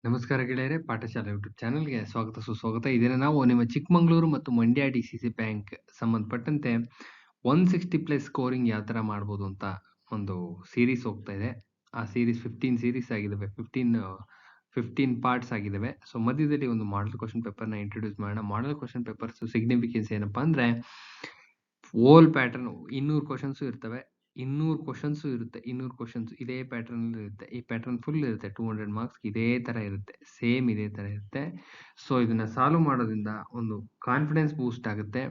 ನಮಸ್ಕಾರ ಗೆಳೆಯರೇ, ಪಾಠಶಾಲೆ ಯೂಟ್ಯೂಬ್ ಚಾನಲ್‌ಗೆ ಸ್ವಾಗತ ಸುಸ್ವಾಗತ. ಈ ದಿನ ನಾವು ನಿಮ್ಮ ಚಿಕ್ಕಮಗಳೂರು ಮತ್ತು ಮಂಡ್ಯ ಡಿಸಿಸಿ ಬ್ಯಾಂಕ್ ಸಂಬಂಧಪಟ್ಟಂತೆ 160 ಪ್ಲಸ್ ಸ್ಕೋರಿಂಗ್ ಯಾವ ತರ ಮಾಡ್ಬೋದು ಅಂತ ಒಂದು ಸೀರೀಸ್ ಹೋಗ್ತಾ ಇದೆ. ಆ ಸೀರೀಸ್ 15 ಸೀರೀಸ್ ಆಗಿದಾವೆ. 15 ಪಾರ್ಟ್ಸ್ ಆಗಿದಾವೆ. ಸೊ ಮಧ್ಯದಲ್ಲಿ ಒಂದು ಮಾಡೆಲ್ ಕ್ವೆಶ್ಚನ್ ಪೇಪರ್‌ನ ಇಂಟ್ರೊಡ್ಯೂಸ್ ಮಾಡೋಣ. ಮಾಡೆಲ್ ಕ್ವೆಶ್ಚನ್ ಪೇಪರ್ಸ್ ಸಿಗ್ನಿಫಿಕೆನ್ಸ್ ಏನಪ್ಪಾ ಅಂದ್ರೆ ಓಲ್ ಪ್ಯಾಟರ್ನ್ 200 ಕ್ವೆಶ್ಚನ್ಸ್ ಇರ್ತವೆ. 200 ಕ್ವೆಶ್ಚನ್ಸ್ ಇರುತ್ತೆ. 200 ಕ್ವೆಶ್ಚನ್ಸ್ ಇದೇ ಪ್ಯಾಟರ್ನ್ ಇರುತ್ತೆ. ಈ ಪ್ಯಾಟರ್ನ್ ಫುಲ್ ಇರುತ್ತೆ. 200 ಮಾರ್ಕ್ಸ್ ಇದೇ ತರ ಇರುತ್ತೆ. ಸೇಮ್ ಇದೇ ತರ ಇರುತ್ತೆ. ಸೊ ಇದನ್ನ ಸಾಲ್ವ್ ಮಾಡೋದ್ರಿಂದ ಒಂದು ಕಾನ್ಫಿಡೆನ್ಸ್ ಬೂಸ್ಟ್ ಆಗುತ್ತೆ.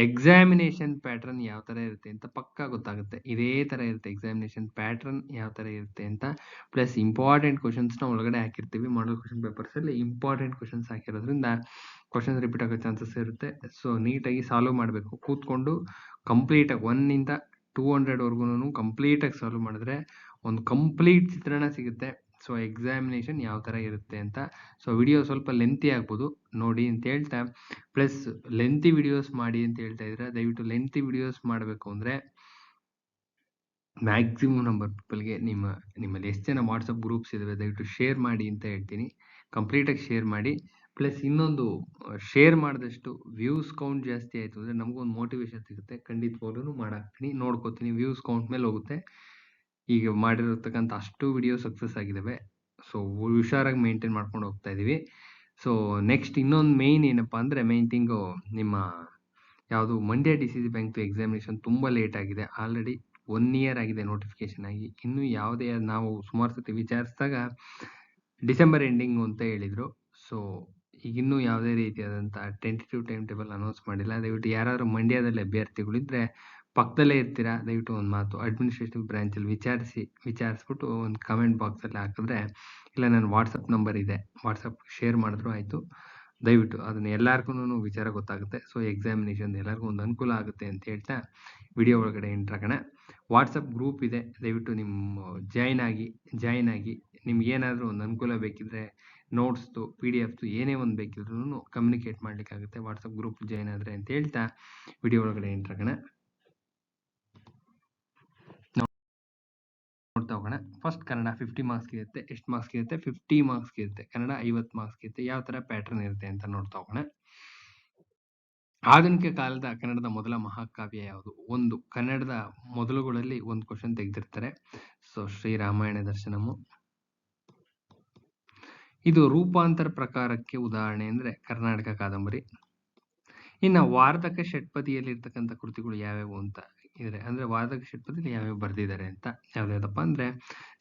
ಎಕ್ಸಾಮಿನೇಷನ್ ಪ್ಯಾಟರ್ನ್ ಯಾವ ತರ ಇರುತ್ತೆ ಅಂತ ಪಕ್ಕಾ ಗೊತ್ತಾಗುತ್ತೆ. ಇದೇ ತರ ಇರುತ್ತೆ ಎಕ್ಸಾಮಿನೇಷನ್ ಪ್ಯಾಟರ್ನ್ ಯಾವ ತರ ಇರುತ್ತೆ ಅಂತ. ಪ್ಲಸ್ ಇಂಪಾರ್ಟೆಂಟ್ ಕ್ವೆಶ್ಚನ್ಸ್ ನ ಒಳಗಡೆ ಹಾಕಿರ್ತೀವಿ. ಮಾಡಲ್ ಕ್ವೆಶ್ಚನ್ ಪೇಪರ್ಸ್ ಅಲ್ಲಿ ಇಂಪಾರ್ಟೆಂಟ್ ಕ್ವೆಶ್ಚನ್ಸ್ ಹಾಕಿರೋದ್ರಿಂದ ಕ್ವೆಶ್ಚನ್ಸ್ ರಿಪೀಟ್ ಆಗೋ ಚಾನ್ಸಸ್ ಇರುತ್ತೆ. ಸೊ ನೀಟಾಗಿ ಸಾಲ್ವ್ ಮಾಡಬೇಕು. ಕೂತ್ಕೊಂಡು ಕಂಪ್ಲೀಟ್ ಆಗಿ 1 ಇಂದ 200 ವರ್ಗುನು ಕಂಪ್ಲೀಟ್ ಆಗಿ ಸಾಲ್ವ್ ಮಾಡಿದ್ರೆ ಒಂದು ಕಂಪ್ಲೀಟ್ ಚಿತ್ರಣ ಸಿಗುತ್ತೆ. ಸೊ ಎಕ್ಸಾಮಿನೇಷನ್ ಯಾವ ತರ ಇರುತ್ತೆ ಅಂತ. ಸೊ ವಿಡಿಯೋ ಸ್ವಲ್ಪ ಲೆಂತಿ ಆಗ್ಬೋದು, ನೋಡಿ ಅಂತ ಹೇಳ್ತಾ, ಪ್ಲಸ್ ಲೆಂತಿ ವಿಡಿಯೋಸ್ ಮಾಡಿ ಅಂತ ಹೇಳ್ತಾ ಇದ್ರೆ ದಯವಿಟ್ಟು ಲೆಂತಿ ವಿಡಿಯೋಸ್ ಮಾಡಬೇಕು ಅಂದ್ರೆ ಮ್ಯಾಕ್ಸಿಮಮ್ ನಂಬರ್ ಪೀಪಲ್ಗೆ ನಿಮ್ಮಲ್ಲಿ ಎಷ್ಟು ಜನ ವಾಟ್ಸಪ್ ಗ್ರೂಪ್ಸ್ ಇದಾವೆ ದಯವಿಟ್ಟು ಶೇರ್ ಮಾಡಿ ಅಂತ ಹೇಳ್ತೀನಿ. ಕಂಪ್ಲೀಟ್ ಆಗಿ ಶೇರ್ ಮಾಡಿ. ಪ್ಲಸ್ ಇನ್ನೊಂದು, ಶೇರ್ ಮಾಡಿದಷ್ಟು ವ್ಯೂಸ್ ಕೌಂಟ್ ಜಾಸ್ತಿ ಆಯ್ತು ಅಂದ್ರೆ ನಮಗೊಂದು ಮೋಟಿವೇಶನ್ ಸಿಗುತ್ತೆ. ಖಂಡಿತವಾಗ್ಲೂ ಮಾಡಾಕ್ತೀನಿ, ನೋಡ್ಕೋತೀನಿ. ವ್ಯೂಸ್ ಕೌಂಟ್ ಮೇಲೆ ಹೋಗುತ್ತೆ. ಈಗ ಮಾಡಿರತಕ್ಕಂಥ ಅಷ್ಟು ವಿಡಿಯೋ ಸಕ್ಸಸ್ ಆಗಿದಾವೆ. ಸೊ ಹುಷಾರಾಗಿ ಮೇಂಟೈನ್ ಮಾಡ್ಕೊಂಡು ಹೋಗ್ತಾ ಇದೀವಿ. ಸೊ ನೆಕ್ಸ್ಟ್ ಇನ್ನೊಂದು ಮೇನ್ ಏನಪ್ಪಾ ಅಂದ್ರೆ ಮೇನ್ ಥಿಂಗು, ನಿಮ್ಮ ಯಾವುದು ಮಂಡ್ಯ ಡಿಸಿಸಿ ಬ್ಯಾಂಕ್ ಎಕ್ಸಾಮಿನೇಷನ್ ತುಂಬಾ ಲೇಟ್ ಆಗಿದೆ. ಆಲ್ರೆಡಿ 1 ಇಯರ್ ಆಗಿದೆ ನೋಟಿಫಿಕೇಶನ್ ಆಗಿ. ಇನ್ನು ಯಾವುದೇ, ನಾವು ಸುಮಾರು ಸತಿ ವಿಚಾರಿಸಿದಾಗ ಡಿಸೆಂಬರ್ ಎಂಡಿಂಗ್ ಅಂತ ಹೇಳಿದ್ರು. ಸೊ ಈಗಿನ್ನೂ ಯಾವುದೇ ರೀತಿಯಾದಂಥ ಟೆಂಟೇಟಿವ್ ಟೈಮ್ ಟೇಬಲ್ ಅನೌನ್ಸ್ ಮಾಡಿಲ್ಲ. ದಯವಿಟ್ಟು ಯಾರಾದರೂ ಮಂಡ್ಯದಲ್ಲಿ ಅಭ್ಯರ್ಥಿಗಳಿದ್ರೆ ಪಕ್ಕದಲ್ಲೇ ಇರ್ತೀರಾ, ದಯವಿಟ್ಟು ಒಂದು ಮಾತು ಅಡ್ಮಿನಿಸ್ಟ್ರೇಟಿವ್ ಬ್ರಾಂಚಲ್ಲಿ ವಿಚಾರಿಸ್ಬಿಟ್ಟು ಒಂದು ಕಮೆಂಟ್ ಬಾಕ್ಸಲ್ಲಿ ಹಾಕಿದ್ರೆ, ಇಲ್ಲ ನನ್ನ ವಾಟ್ಸಪ್ ನಂಬರ್ ಇದೆ, ವಾಟ್ಸಪ್ ಶೇರ್ ಮಾಡಿದ್ರು ಆಯಿತು. ದಯವಿಟ್ಟು ಅದನ್ನ ಎಲ್ಲರಿಗೂ ವಿಚಾರ ಗೊತ್ತಾಗುತ್ತೆ. ಸೊ ಎಕ್ಸಾಮಿನೇಷನ್ ಎಲ್ಲರಿಗೂ ಒಂದು ಅನುಕೂಲ ಆಗುತ್ತೆ ಅಂತ ಹೇಳ್ತಾ ವಿಡಿಯೋ ಒಳಗಡೆ ಎಂಟ್ರಾಗೋಣ. ವಾಟ್ಸಪ್ ಗ್ರೂಪ್ ಇದೆ, ದಯವಿಟ್ಟು ನಿಮ್ಮ ಜಾಯ್ನ್ ಆಗಿ ನಿಮ್ಗೆ ಏನಾದರೂ ಒಂದು ಅನುಕೂಲ ಬೇಕಿದ್ರೆ ನೋಟ್ಸ್ದು PDF ಏನೇ ಒಂದು ಬೇಕಿದ್ರೂ ಕಮ್ಯುನಿಕೇಟ್ ಮಾಡ್ಲಿಕ್ಕಾಗುತ್ತೆ ವಾಟ್ಸಪ್ ಗ್ರೂಪ್ ಜಾಯ್ನ್ ಆದ್ರೆ ಅಂತ ಹೇಳ್ತಾ ವಿಡಿಯೋ ಒಳಗಡೆ ಎಂಟ್ರಾಗೋಣ. ನೋಡ್ತಾ ಹೋಗೋಣ. ಫಸ್ಟ್ ಕನ್ನಡ 50 ಮಾರ್ಕ್ಸ್ ಇರುತ್ತೆ. ಎಷ್ಟು ಮಾರ್ಕ್ಸ್ ಇರುತ್ತೆ? 50 ಮಾರ್ಕ್ಸ್ ಇರುತ್ತೆ. ಕನ್ನಡ 50 ಮಾರ್ಕ್ಸ್ ಇರುತ್ತೆ. ಯಾವ ತರ ಪ್ಯಾಟರ್ನ್ ಇರುತ್ತೆ ಅಂತ ನೋಡ್ತಾ ಹೋಗೋಣ. ಆಧುನಿಕ ಕಾಲದ ಕನ್ನಡದ ಮೊದಲ ಮಹಾಕಾವ್ಯ ಯಾವುದು? ಒಂದು ಕನ್ನಡದ ಮೊದಲುಗಳಲ್ಲಿ ಒಂದು ಕ್ವಶನ್ ತೆಗೆದಿರ್ತಾರೆ. ಸೊ ಶ್ರೀರಾಮಾಯಣ ದರ್ಶನಮು. ಇದು ರೂಪಾಂತರ ಪ್ರಕಾರಕ್ಕೆ ಉದಾಹರಣೆ ಅಂದ್ರೆ ಕರ್ನಾಟಕ ಕಾದಂಬರಿ. ಇನ್ನು ವಾರ್ಧಕ ಷಟ್ಪದಿಯಲ್ಲಿ ಇರ್ತಕ್ಕಂಥ ಕೃತಿಗಳು ಯಾವ್ಯಾವು ಅಂತ ಇದ್ರೆ, ಅಂದ್ರೆ ವಾರ್ಧಕ ಷಟ್ಪದಿಯಲ್ಲಿ ಯಾವ್ಯಾವ ಬರ್ದಿದ್ದಾರೆ ಅಂತ ಯಾವ್ದಾವ್ದಪ್ಪ ಅಂದ್ರೆ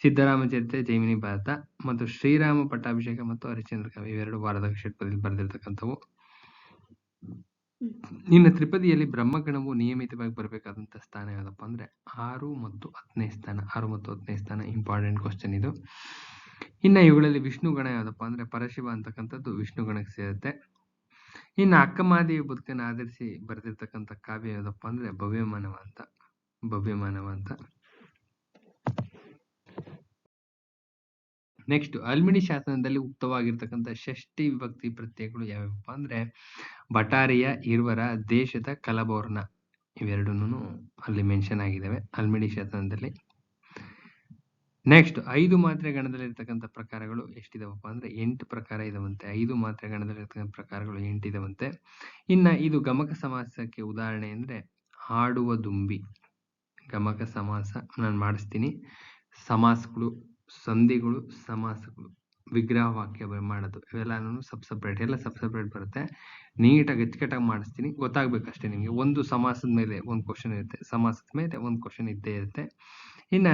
ಸಿದ್ದರಾಮ ಚರಿತ್ರೆ, ಜೈಮಿನಿ ಭಾರತ ಮತ್ತು ಶ್ರೀರಾಮ ಪಟ್ಟಾಭಿಷೇಕ ಮತ್ತು ಹರಿಶ್ಚಂದ್ರ ಕಾವ್ಯ, ಇವೆರಡು ವಾರ್ಧಕ ಷಟ್ಪದಿಯಲ್ಲಿ ಬರ್ದಿರ್ತಕ್ಕಂಥವು. ಇನ್ನು ತ್ರಿಪದಿಯಲ್ಲಿ ಬ್ರಹ್ಮಗಣವು ನಿಯಮಿತವಾಗಿ ಬರಬೇಕಾದಂತ ಸ್ಥಾನ ಯಾವ್ದಪ್ಪ ಅಂದ್ರೆ 6 ಮತ್ತು 10ನೇ ಸ್ಥಾನ. 6 ಮತ್ತು 10ನೇ ಸ್ಥಾನ ಇಂಪಾರ್ಟೆಂಟ್ ಕ್ವಶನ್ ಇದು. ಇನ್ನು ಇವುಗಳಲ್ಲಿ ವಿಷ್ಣು ಗಣ ಯಾವ್ದಪ್ಪ ಅಂದ್ರೆ ಪರಶಿವ ಅಂತಕ್ಕಂಥದ್ದು ವಿಷ್ಣು ಗಣಕ್ಕೆ ಸೇರುತ್ತೆ. ಇನ್ನು ಅಕ್ಕಮಹಾದೇವಿ ಬದುಕನ್ನು ಆಧರಿಸಿ ಬರೆದಿರ್ತಕ್ಕಂಥ ಕಾವ್ಯ ಯಾವ್ದಪ್ಪ ಅಂದ್ರೆ ಭವ್ಯಮಾನವ ಅಂತ. ನೆಕ್ಸ್ಟ್, ಅಲ್ಮಿಡಿ ಶಾಸನದಲ್ಲಿ ಉಕ್ತವಾಗಿರ್ತಕ್ಕಂಥ ಷಷ್ಠಿ ವಿಭಕ್ತಿ ಪ್ರತ್ಯಯಗಳು ಯಾವ್ಯಾವಪ್ಪ ಅಂದ್ರೆ ಬಟಾರಿಯ, ಇರ್ವರ, ದೇಶದ, ಕಲಬೋರ್ನ, ಇವೆರಡೂ ಅಲ್ಲಿ ಮೆನ್ಷನ್ ಆಗಿದ್ದಾವೆ ಅಲ್ಮಿಡಿ ಶಾಸನದಲ್ಲಿ. ನೆಕ್ಸ್ಟ್, 5 ಮಾತ್ರೆ ಗಣದಲ್ಲಿರ್ತಕ್ಕಂಥ ಪ್ರಕಾರಗಳು ಎಷ್ಟಿದಾವಪ್ಪ ಅಂದ್ರೆ 8 ಪ್ರಕಾರ ಇದಾವಂತೆ. 5 ಮಾತ್ರೆ ಗಣದಲ್ಲಿರ್ತಕ್ಕಂಥ ಪ್ರಕಾರಗಳು 8 ಇದಾವಂತೆ. ಇನ್ನ ಇದು ಗಮಕ ಸಮಾಸಕ್ಕೆ ಉದಾಹರಣೆ ಅಂದ್ರೆ ಹಾಡುವ ದುಂಬಿ ಗಮಕ ಸಮಾಸ. ನಾನು ಮಾಡಿಸ್ತೀನಿ. ಸಮಾಸಗಳು, ಸಂಧಿಗಳು, ಸಮಾಸಗಳು, ವಿಗ್ರಹ ವಾಕ್ಯ ಮಾಡೋದು ಇವೆಲ್ಲಾನು ಸಬ್ಸಪ್ರೇಟ್ ಬರುತ್ತೆ. ನೀಟಾಗಿ ಅಚ್ಚುಕಟ್ಟಾಗಿ ಮಾಡಿಸ್ತೀನಿ, ಗೊತ್ತಾಗ್ಬೇಕಷ್ಟೇ ನಿಮಗೆ. ಒಂದು ಸಮಾಸದ ಮೇಲೆ ಒಂದು ಕ್ವಶನ್ ಇರುತ್ತೆ, ಸಮಾಸದ ಮೇಲೆ ಒಂದು ಕ್ವಶನ್ ಇದ್ದೇ ಇರುತ್ತೆ. ಇನ್ನ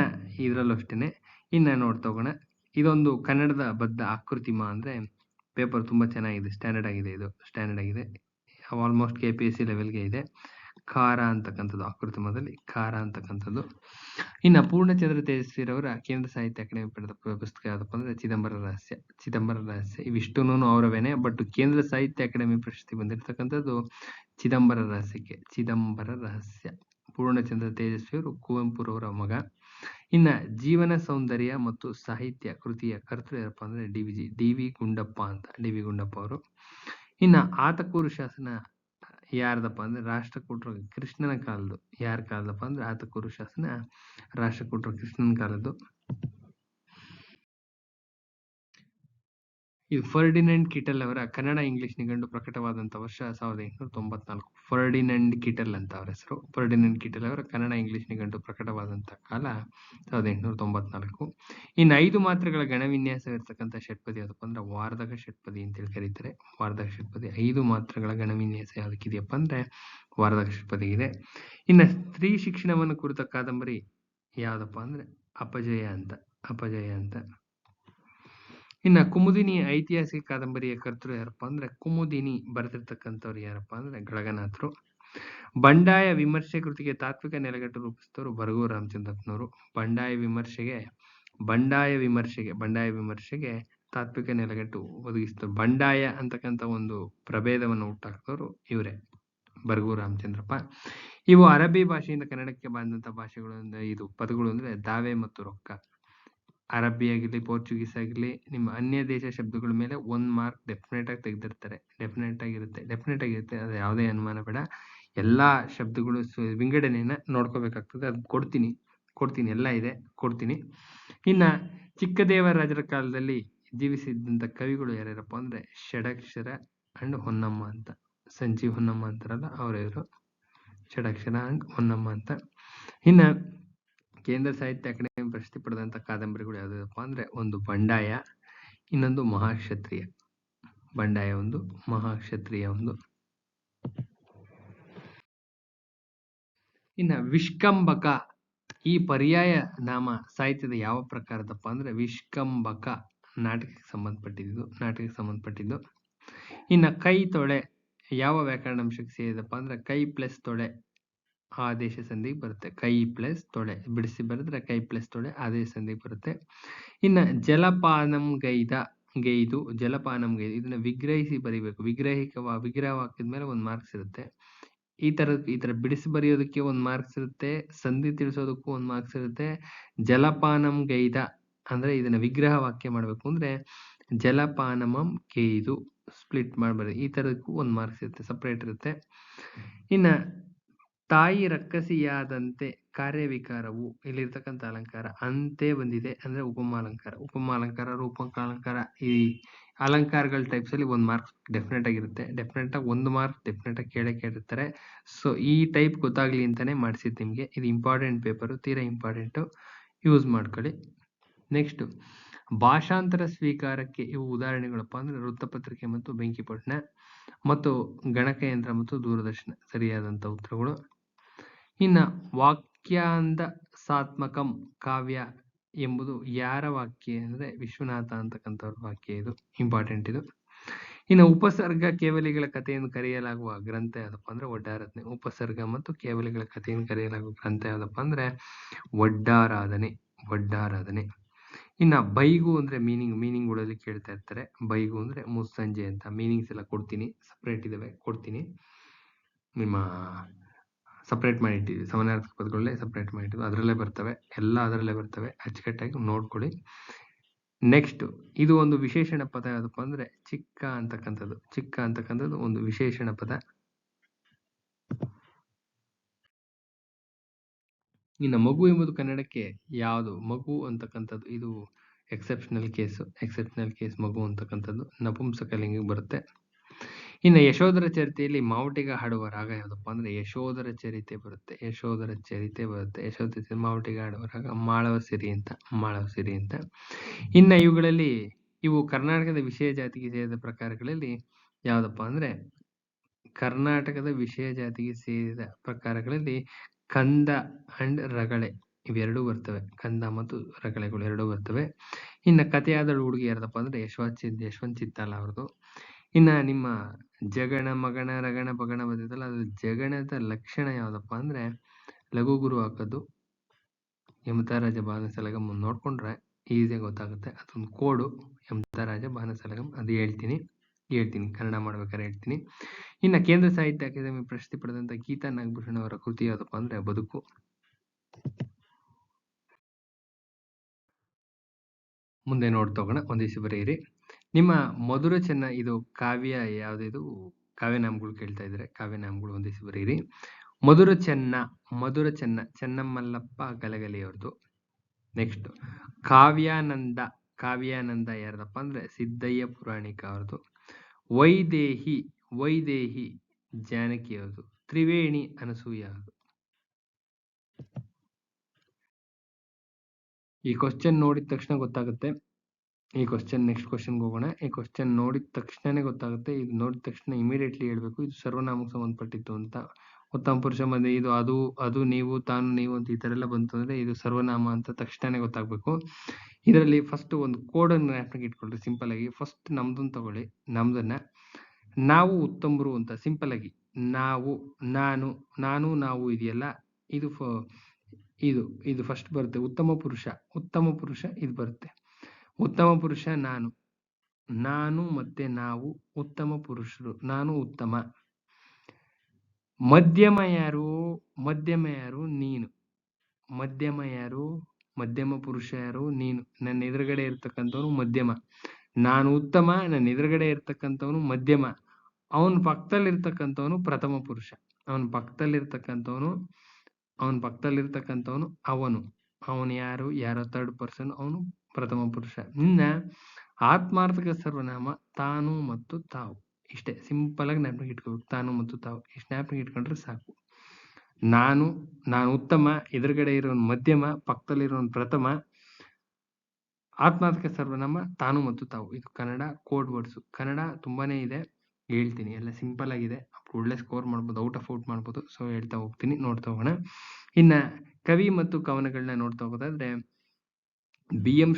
ಇದ್ರಲ್ಲೂ ಅಷ್ಟೇನೆ. ಇನ್ನ ನೋಡ್ತಾ ಹೋಗೋಣ. ಇದೊಂದು ಕನ್ನಡದ ಬದ್ಧ ಆಕೃತಿಮ ಅಂದ್ರೆ ಪೇಪರ್ ತುಂಬಾ ಚೆನ್ನಾಗಿದೆ, ಸ್ಟ್ಯಾಂಡರ್ಡ್ ಆಗಿದೆ. ಆಲ್ಮೋಸ್ಟ್ KPSC ಲೆವೆಲ್ಗೆ ಇದೆ. ಖಾರ ಅಂತಕ್ಕಂಥದ್ದು, ಆಕೃತಿಮದಲ್ಲಿ ಖಾರ ಅಂತಕ್ಕಂಥದ್ದು. ಇನ್ನು ಪೂರ್ಣಚಂದ್ರ ತೇಜಸ್ವಿರವರ ಕೇಂದ್ರ ಸಾಹಿತ್ಯ ಅಕಾಡೆಮಿ ಪಡೆದ ಪುಸ್ತಕ ಯಾವ್ದಪ್ಪ ಅಂದ್ರೆ ಚಿದಂಬರ ರಹಸ್ಯ. ಇವಿಷ್ಟೂನು ಅವರವೇನೆ, ಬಟ್ ಕೇಂದ್ರ ಸಾಹಿತ್ಯ ಅಕಾಡೆಮಿ ಪ್ರಶಸ್ತಿ ಬಂದಿರತಕ್ಕಂಥದ್ದು ಚಿದಂಬರ ರಹಸ್ಯ. ಪೂರ್ಣಚಂದ್ರ ತೇಜಸ್ವಿಯವರು ಕುವೆಂಪುರವರ ಮಗ. ಇನ್ನ ಜೀವನ ಸೌಂದರ್ಯ ಮತ್ತು ಸಾಹಿತ್ಯ ಕೃತಿಯ ಕರ್ತೃ ಯಾರಪ್ಪ ಅಂದ್ರೆ ಡಿ.ವಿ. ಗುಂಡಪ್ಪ ಅವರು. ಇನ್ನ ಆತಕೂರು ಶಾಸನ ಯಾರ್ದಪ್ಪ ಅಂದ್ರೆ ರಾಷ್ಟ್ರಕೂಟರ ಕೃಷ್ಣನ ಕಾಲದ್ದು. ಯಾರ ಕಾಲದಪ್ಪ ಅಂದ್ರೆ ಆತಕೂರು ಶಾಸನ ರಾಷ್ಟ್ರಕೂಟರ ಕೃಷ್ಣನ ಕಾಲದ್ದು. ಇದು ಫರ್ಡಿನೆಂಡ್ ಕಿಟಲ್ ಅವರ ಕನ್ನಡ ಇಂಗ್ಲಿಷ್ ನಿಘಂಟು ಪ್ರಕಟವಾದಂಥ ವರ್ಷ 1894. ಫರ್ಡಿನೆಂಡ್ ಕಿಟಲ್ ಅಂತ ಅವರ ಹೆಸರು. ಫರ್ಡಿನೆಂಡ್ ಕಿಟಲ್ ಅವರ ಕನ್ನಡ ಇಂಗ್ಲಿಷ್ ನಿಘಂಟು ಪ್ರಕಟವಾದಂಥ ಕಾಲ 1894. ಇನ್ನು 5 ಮಾತ್ರೆಗಳ ಗಣವಿನ್ಯಾಸವಿರ್ತಕ್ಕಂಥ ಷಟ್ಪದಿ ಯಾವುದಪ್ಪ ಅಂದ್ರೆ ವಾರ್ಧಕ ಷಟ್ಪದಿ ಅಂತೇಳಿ ಕರೀತಾರೆ. ವಾರ್ಧಕ ಷಟ್ಪದಿ 5 ಮಾತ್ರೆಗಳ ಗಣವಿನ್ಯಾಸ ಯಾವುದಕ್ಕಿದೆಯಪ್ಪ ಅಂದ್ರೆ ವಾರ್ಧಕ ಷಟ್ಪದಿ ಇದೆ. ಇನ್ನು ಸ್ತ್ರೀ ಶಿಕ್ಷಣವನ್ನು ಕುರಿತ ಕಾದಂಬರಿ ಯಾವ್ದಪ್ಪ ಅಂದ್ರೆ ಅಪಜಯ ಅಂತ. ಇನ್ನ ಕುಮುದಿನಿ ಐತಿಹಾಸಿಕ ಕಾದಂಬರಿಯ ಕರ್ತೃ ಯಾರಪ್ಪ ಅಂದ್ರೆ ಕುಮುದಿನಿ ಬರೆದಿರ್ತಕ್ಕಂಥವ್ರು ಯಾರಪ್ಪ ಅಂದ್ರೆ ಗಳಗನಾಥರು. ಬಂಡಾಯ ವಿಮರ್ಶೆ ಕೃತಿಗೆ ತಾತ್ವಿಕ ನೆಲೆಗಟ್ಟು ರೂಪಿಸಿದವರು ಬರಗೂರು ರಾಮಚಂದ್ರಪ್ಪನವರು. ಬಂಡಾಯ ವಿಮರ್ಶೆಗೆ ತಾತ್ವಿಕ ನೆಲೆಗಟ್ಟು ಒದಗಿಸಿದವರು. ಬಂಡಾಯ ಅಂತಕ್ಕಂಥ ಒಂದು ಪ್ರಭೇದವನ್ನು ಹುಟ್ಟಾಕಿದವರು ಇವರೇ, ಬರಗೂರು ರಾಮಚಂದ್ರಪ್ಪ. ಇವು ಅರಬ್ಬಿ ಭಾಷೆಯಿಂದ ಕನ್ನಡಕ್ಕೆ ಬಂದಂತ ಭಾಷೆಗಳು. ಇದು ಪದಗಳು ಅಂದ್ರೆ ದಾವೆ ಮತ್ತು ರೊಕ್ಕ. ಅರಬ್ಬಿ ಆಗಿರ್ಲಿ, ಪೋರ್ಚುಗೀಸ್ ಆಗಿರ್ಲಿ, ನಿಮ್ಮ ಅನ್ಯ ದೇಶ ಶಬ್ದಗಳ ಮೇಲೆ 1 ಮಾರ್ಕ್ ಡೆಫಿನೆಟ್ ಆಗಿ ತೆಗೆದಿರ್ತಾರೆ. ಡೆಫಿನೆಟ್ ಆಗಿರುತ್ತೆ. ಅದು ಯಾವುದೇ ಅನುಮಾನ ಬೇಡ. ಎಲ್ಲಾ ಶಬ್ದಗಳು ವಿಂಗಡಣೆಯನ್ನ ನೋಡ್ಕೋಬೇಕಾಗ್ತದೆ. ಅದು ಕೊಡ್ತೀನಿ ಎಲ್ಲ ಇದೆ, ಕೊಡ್ತೀನಿ. ಇನ್ನ ಚಿಕ್ಕದೇವರಾಜರ ಕಾಲದಲ್ಲಿ ಜೀವಿಸಿದ್ದಂತ ಕವಿಗಳು ಯಾರ್ಯಾರಪ್ಪ ಅಂದ್ರೆ ಷಡಕ್ಷರ ಅಂಡ್ ಹೊನ್ನಮ್ಮ ಅಂತ. ಸಂಜೀವ್ ಹೊನ್ನಮ್ಮ ಅಂತಾರಲ್ಲ ಅವರಿವರು, ಷಡಕ್ಷರ ಅಂಡ್ ಹೊನ್ನಮ್ಮ ಅಂತ. ಇನ್ನ ಕೇಂದ್ರ ಸಾಹಿತ್ಯ ಅಕಾಡೆಮಿ ಪ್ರಶಸ್ತಿ ಪಡೆದಂತ ಕಾದಂಬರಿಗಳು ಯಾವುದಪ್ಪ ಅಂದ್ರೆ ಒಂದು ಬಂಡಾಯ, ಇನ್ನೊಂದು ಮಹಾಕ್ಷತ್ರಿಯ. ಬಂಡಾಯ ಒಂದು, ಮಹಾಕ್ಷತ್ರಿಯ ಒಂದು. ಇನ್ನ ವಿಷ್ಕಂಬಕ ಈ ಪರ್ಯಾಯ ನಾಮ ಸಾಹಿತ್ಯದ ಯಾವ ಪ್ರಕಾರದಪ್ಪ ಅಂದ್ರೆ ವಿಷ್ಕಂಬಕ ನಾಟಕಕ್ಕೆ ಸಂಬಂಧಪಟ್ಟಿದ್ದು. ಇನ್ನ ಕೈ ತೊಳೆ ಯಾವ ವ್ಯಾಕರಣಾಂಶಕ್ಕೆ ಸೇರಿದಪ್ಪ ಅಂದ್ರೆ ಕೈ ಪ್ಲಸ್ ತೊಳೆ ಆದೇಶ ಸಂಧಿಗೆ ಬರುತ್ತೆ. ಕೈ ಪ್ಲಸ್ ತೊಳೆ ಬಿಡಿಸಿ ಬರೆದ್ರೆ ಕೈ ಪ್ಲಸ್ ತೊಳೆ ಆದೇಶ ಸಂಧಿಗೆ ಬರುತ್ತೆ. ಇನ್ನ ಜಲಪಾನಂ ಗೈದು ಇದನ್ನ ವಿಗ್ರಹಿಸಿ ಬರಿಬೇಕು. ವಿಗ್ರಹ ಹಾಕಿದ್ಮೇಲೆ 1 ಮಾರ್ಕ್ಸ್ ಇರುತ್ತೆ. ಈ ತರ ಬಿಡಿಸಿ ಬರೆಯೋದಕ್ಕೆ 1 ಮಾರ್ಕ್ಸ್ ಇರುತ್ತೆ. ಸಂಧಿ ತಿಳಿಸೋದಕ್ಕೂ 1 ಮಾರ್ಕ್ಸ್ ಇರುತ್ತೆ. ಜಲಪಾನಂ ಗೈದ ಅಂದ್ರೆ ಇದನ್ನ ವಿಗ್ರಹ ವಾಕ್ಯ ಮಾಡ್ಬೇಕು ಅಂದ್ರೆ ಜಲಪಾನಮಂ ಗೈದು ಸ್ಪ್ಲಿಟ್ ಮಾಡ್ಬಾರ್ದು. ಈ ತರದಕ್ಕೂ 1 ಮಾರ್ಕ್ಸ್ ಇರುತ್ತೆ, ಸಪರೇಟ್ ಇರುತ್ತೆ. ಇನ್ನ ತಾಯಿ ರಕ್ಕಸಿಯಾದಂತೆ ಕಾರ್ಯವಿಕಾರವು ಇಲ್ಲಿರ್ತಕ್ಕಂಥ ಅಲಂಕಾರ ಅಂತೆ ಬಂದಿದೆ ಅಂದ್ರೆ ಉಪಮಾಲಂಕಾರ, ರೂಪಕಾಲಂಕಾರ, ಈ ಅಲಂಕಾರಗಳ ಟೈಪ್ಸ್ ಅಲ್ಲಿ 1 ಮಾರ್ಕ್ಸ್ ಡೆಫಿನೆಟ್ ಆಗಿರುತ್ತೆ. ಡೆಫಿನೆಟ್ ಆಗಿ 1 ಮಾರ್ಕ್ ಡೆಫಿನೆಟ್ ಆಗಿ ಕೇಳಿರ್ತಾರೆ. ಸೊ ಈ ಟೈಪ್ ಗೊತ್ತಾಗ್ಲಿ ಅಂತಾನೆ ಮಾಡಿಸಿದ್ ನಿಮ್ಗೆ. ಇದು ಇಂಪಾರ್ಟೆಂಟ್ ಪೇಪರ್, ತೀರಾ ಇಂಪಾರ್ಟೆಂಟ್, ಯೂಸ್ ಮಾಡ್ಕೊಳ್ಳಿ. ನೆಕ್ಸ್ಟ್ ಭಾಷಾಂತರ ಸ್ವೀಕಾರಕ್ಕೆ ಇವು ಉದಾಹರಣೆಗಳಪ್ಪ ಅಂದ್ರೆ ವೃತ್ತಪತ್ರಿಕೆ ಮತ್ತು ಬೆಂಕಿಪಟ್ಟಣ ಮತ್ತು ಗಣಕಯಂತ್ರ ಮತ್ತು ದೂರದರ್ಶನ ಸರಿಯಾದಂತ ಉತ್ತರಗಳು. ಇನ್ನ ವಾಕ್ಯಾಂದ ಸಾತ್ಮಕಂ ಕಾವ್ಯ ಎಂಬುದು ಯಾರ ವಾಕ್ಯ ಅಂದ್ರೆ ವಿಶ್ವನಾಥ ಅಂತಕ್ಕಂಥವ್ರ ವಾಕ್ಯ. ಇದು ಇಂಪಾರ್ಟೆಂಟ್ ಇದು. ಇನ್ನು ಉಪಸರ್ಗ ಕೇವಲಿಗಳ ಕಥೆಯನ್ನು ಕರೆಯಲಾಗುವ ಗ್ರಂಥ ಯಾವ್ದಪ್ಪ ಅಂದ್ರೆ ಒಡ್ಡಾರಾಧನೆ. ಉಪಸರ್ಗ ಮತ್ತು ಕೇವಲಿಗಳ ಕಥೆಯನ್ನು ಕರೆಯಲಾಗುವ ಗ್ರಂಥ ಯಾವ್ದಪ್ಪ ಅಂದ್ರೆ ಒಡ್ಡಾರಾಧನೆ. ಇನ್ನ ಬೈಗು ಅಂದ್ರೆ ಮೀನಿಂಗ್ ಉಳಲಿ ಕೇಳ್ತಾ ಇರ್ತಾರೆ. ಬೈಗು ಅಂದ್ರೆ ಮುಸ್ಸಂಜೆ ಅಂತ. ಮೀನಿಂಗ್ಸ್ ಎಲ್ಲ ಕೊಡ್ತೀನಿ, ಸಪರೇಟ್ ಇದಾವೆ, ಕೊಡ್ತೀನಿ. ನಿಮ್ಮ ಸಪರೇಟ್ ಮಾಡಿಟ್ಟಿದ್ವಿ, ಸಮಾನಾರ್ಥಕ ಪದಗಳಲ್ಲೇ ಸಪರೇಟ್ ಮಾಡಿಟ್ಟಿದ್ವಿ, ಅದರಲ್ಲೇ ಬರ್ತವೆ, ಎಲ್ಲ ಅದರಲ್ಲೇ ಬರ್ತವೆ, ಅಚ್ಚುಕಟ್ಟಾಗಿ ನೋಡ್ಕೊಳ್ಳಿ. ನೆಕ್ಸ್ಟ್ ಇದು ಒಂದು ವಿಶೇಷಣ ಪದ ಯಾವ್ದಪ್ಪ ಅಂದ್ರೆ ಚಿಕ್ಕ ಅಂತಕ್ಕಂಥದ್ದು ಒಂದು ವಿಶೇಷಣ ಪದ. ಇನ್ನು ಮಗು ಎಂಬುದು ಕನ್ನಡಕ್ಕೆ ಯಾವುದು? ಮಗು ಅಂತಕ್ಕಂಥದ್ದು ಇದು ಎಕ್ಸೆಪ್ಷನಲ್ ಕೇಸ್ ಮಗು ಅಂತಕ್ಕಂಥದ್ದು ನಪುಂಸಕಲಿಂಗಕ್ಕೆ ಬರುತ್ತೆ. ಇನ್ನು ಯಶೋಧರ ಚರಿತೆಯಲ್ಲಿ ಮಾವಟಿಗ ಹಾಡುವ ರಾಗ ಯಾವ್ದಪ್ಪ ಅಂದ್ರೆ ಯಶೋಧರ ಚರಿತೆ ಬರುತ್ತೆ. ಮಾವಟಿಗ ಹಾಡುವ ರಾಗ ಮಾಳವ ಸಿರಿ ಅಂತ. ಇನ್ನ ಇವು ಕರ್ನಾಟಕದ ವಿಷಯ ಜಾತಿಗೆ ಸೇರಿದ ಪ್ರಕಾರಗಳಲ್ಲಿ ಯಾವ್ದಪ್ಪ ಅಂದ್ರೆ ಕಂದ ಅಂಡ್ ರಗಳೆ ಇವೆರಡೂ ಬರ್ತವೆ. ಕಂದ ಮತ್ತು ರಗಳೆಗಳು ಎರಡೂ ಬರ್ತವೆ. ಇನ್ನ ಕಥೆಯಾದ ಹುಡುಗಿ ಯಾರದಪ್ಪ ಅಂದ್ರೆ ಯಶವಂತ್ ಚಿತ್ತಾಲ ಅವ್ರದ್ದು. ಇನ್ನ ನಿಮ್ಮ ಜಗಣ ಮಗಣ ರಗಣ ಬಗಣ ಬಂದಿದ್ದಲ್ಲ, ಅದು ಜಗಣದ ಲಕ್ಷಣ ಯಾವ್ದಪ್ಪ ಅಂದ್ರೆ ಲಘು ಗುರು ಹಾಕೋದು. ಯಮತಾರಾಜ ಬಾನಸಲಗಂ ನೋಡ್ಕೊಂಡ್ರೆ ಈಸಿಯಾಗಿ ಗೊತ್ತಾಗುತ್ತೆ. ಅದೊಂದು ಕೋಡು, ಯಮತಾರಾಜ ಬಾನಸಲಗಂ. ಅದು ಹೇಳ್ತೀನಿ ಕನ್ನಡ ಮಾಡ್ಬೇಕಾದ್ರೆ ಹೇಳ್ತೀನಿ. ಇನ್ನ ಕೇಂದ್ರ ಸಾಹಿತ್ಯ ಅಕಾಡೆಮಿ ಪ್ರಶಸ್ತಿ ಪಡೆದಂತ ಗೀತಾ ನಾಗಭೂಷಣ ಅವರ ಕೃತಿ ಯಾವ್ದಪ್ಪ ಅಂದ್ರೆ ಬದುಕು. ಮುಂದೆ ನೋಡ್ತೋಗೋಣ, ಒಂದಿವ್ಸ ಬರೆಯಿರಿ. ನಿಮ್ಮ ಮಧುರ ಚೆನ್ನ ಇದು ಕಾವ್ಯ ಯಾವ್ದಿದು? ಕಾವ್ಯನಾಮಗಳು ಕೇಳ್ತಾ ಇದ್ರೆ ಕಾವ್ಯನಾಮಗಳು ಒಂದಿವ್ಸ ಬರೆಯಿರಿ. ಮಧುರ ಚೆನ್ನ ಚೆನ್ನಮಲ್ಲಪ್ಪ ಗಲಗಲಿ ಅವ್ರದ್ದು. ನೆಕ್ಸ್ಟ್ ಕಾವ್ಯಾನಂದ ಕಾವ್ಯಾನಂದ ಯಾರ್ದಪ್ಪ ಅಂದ್ರೆ ಸಿದ್ದಯ್ಯ ಪುರಾಣಿಕ ಅವ್ರದ್ದು. ವೈದೇಹಿ ವೈದೇಹಿ ಜಾನಕಿ ಅವ್ರದ್ದು. ತ್ರಿವೇಣಿ ಅನಸೂಯ ಅವ್ರದ್ದು. ಈ ಕ್ವಶನ್ ನೋಡಿದ ತಕ್ಷಣ ಗೊತ್ತಾಗುತ್ತೆ. ಈ ಕ್ವಶನ್ ನೆಕ್ಸ್ಟ್ ಕ್ವಶನ್ಗೆ ಹೋಗೋಣ. ಈ ಕ್ವಶನ್ ನೋಡಿದ ತಕ್ಷಣನೇ ಗೊತ್ತಾಗುತ್ತೆ. ಇದು ನೋಡಿದ ತಕ್ಷಣ ಇಮಿಡಿಯೇಟ್ಲಿ ಹೇಳ್ಬೇಕು ಇದು ಸರ್ವನಾಮಕ್ಕೆ ಸಂಬಂಧಪಟ್ಟಿತ್ತು ಅಂತ. ಉತ್ತಮ ಪುರುಷ ಮಧ್ಯೆ ಇದು ಅದು ಅದು ನೀವು ತಾನು ನೀವು ಅಂತ ಈ ತರ ಎಲ್ಲ ಬಂತು ಅಂದ್ರೆ ಇದು ಸರ್ವನಾಮ ಅಂತ ತಕ್ಷಣನೇ ಗೊತ್ತಾಗ್ಬೇಕು. ಇದರಲ್ಲಿ ಫಸ್ಟ್ ಒಂದು ಕೋಡ್ ಅನ್ನು ಜ್ಞಾಪಕ ಇಟ್ಕೊಳ್ರಿ. ಸಿಂಪಲ್ ಆಗಿ ಫಸ್ಟ್ ನಮ್ದನ್ನ ತಗೊಳ್ಳಿ. ನಮ್ದನ್ನ ನಾವು ಉತ್ತಮರು ಅಂತ ಸಿಂಪಲ್ ಆಗಿ ನಾವು ನಾನು ನಾನು ನಾವು ಇದೆಯಲ್ಲ ಇದು ಇದು ಇದು ಫಸ್ಟ್ ಬರುತ್ತೆ. ಉತ್ತಮ ಪುರುಷ ಇದು ಬರುತ್ತೆ. ಉತ್ತಮ ಪುರುಷ ನಾನು ನಾನು ಮತ್ತೆ ನಾವು ಉತ್ತಮ ಪುರುಷರು. ನಾನು ಉತ್ತಮ. ಮಧ್ಯಮ ಯಾರು? ಮಧ್ಯಮ ಯಾರು? ನೀನು. ಮಧ್ಯಮ ಯಾರು? ಮಧ್ಯಮ ಪುರುಷ ಯಾರು? ನೀನು. ನನ್ನ ಎದುರುಗಡೆ ಇರ್ತಕ್ಕಂಥವನು ಮಧ್ಯಮ. ನಾನು ಉತ್ತಮ. ನನ್ನ ಎದುರುಗಡೆ ಇರ್ತಕ್ಕಂಥವನು ಮಧ್ಯಮ. ಅವನ ಪಕ್ಕದಲ್ಲಿರ್ತಕ್ಕಂಥವನು ಪ್ರಥಮ ಪುರುಷ. ಅವನ ಪಕ್ಕದಲ್ಲಿರ್ತಕ್ಕಂಥವನು ಅವನು. ಅವನು ಯಾರು? ಯಾರೋ ಥರ್ಡ್ ಪರ್ಸನ್. ಅವನು ಪ್ರಥಮ ಪುರುಷ. ಇನ್ನ ಆತ್ಮಾರ್ಥಕ ಸರ್ವನಾಮ ತಾನು ಮತ್ತು ತಾವು. ಇಷ್ಟೇ ಸಿಂಪಲ್ ಆಗಿ ಜ್ಞಾಪಕ ಇಟ್ಕೋಬೇಕು. ತಾನು ಮತ್ತು ತಾವು ಇಷ್ಟು ಜ್ಞಾಪಕ ಇಟ್ಕೊಂಡ್ರೆ ಸಾಕು. ನಾನು ಉತ್ತಮ, ಎದುರುಗಡೆ ಇರೋನು ಮಧ್ಯಮ, ಪಕ್ಕದಲ್ಲಿರೋನು ಪ್ರಥಮ. ಆತ್ಮಾರ್ಥಕ ಸರ್ವನಾಮ ತಾನು ಮತ್ತು ತಾವು. ಇದು ಕನ್ನಡ ಕೋಡ್ ವರ್ಡ್ಸು. ಕನ್ನಡ ತುಂಬಾನೇ ಇದೆ, ಹೇಳ್ತೀನಿ. ಎಲ್ಲ ಸಿಂಪಲ್ ಆಗಿದೆ. ಒಳ್ಳೆ ಸ್ಕೋರ್ ಮಾಡ್ಬೋದು, ಔಟ್ ಆಫ್ ಔಟ್ ಮಾಡ್ಬೋದು. ಸೊ ಹೇಳ್ತಾ ಹೋಗ್ತೀನಿ, ನೋಡ್ತಾ ಹೋಗೋಣ. ಇನ್ನ ಕವಿ ಮತ್ತು ಕವನಗಳನ್ನ ನೋಡ್ತಾ ಹೋಗೋದಾದ್ರೆ ಬಿ ಎಂ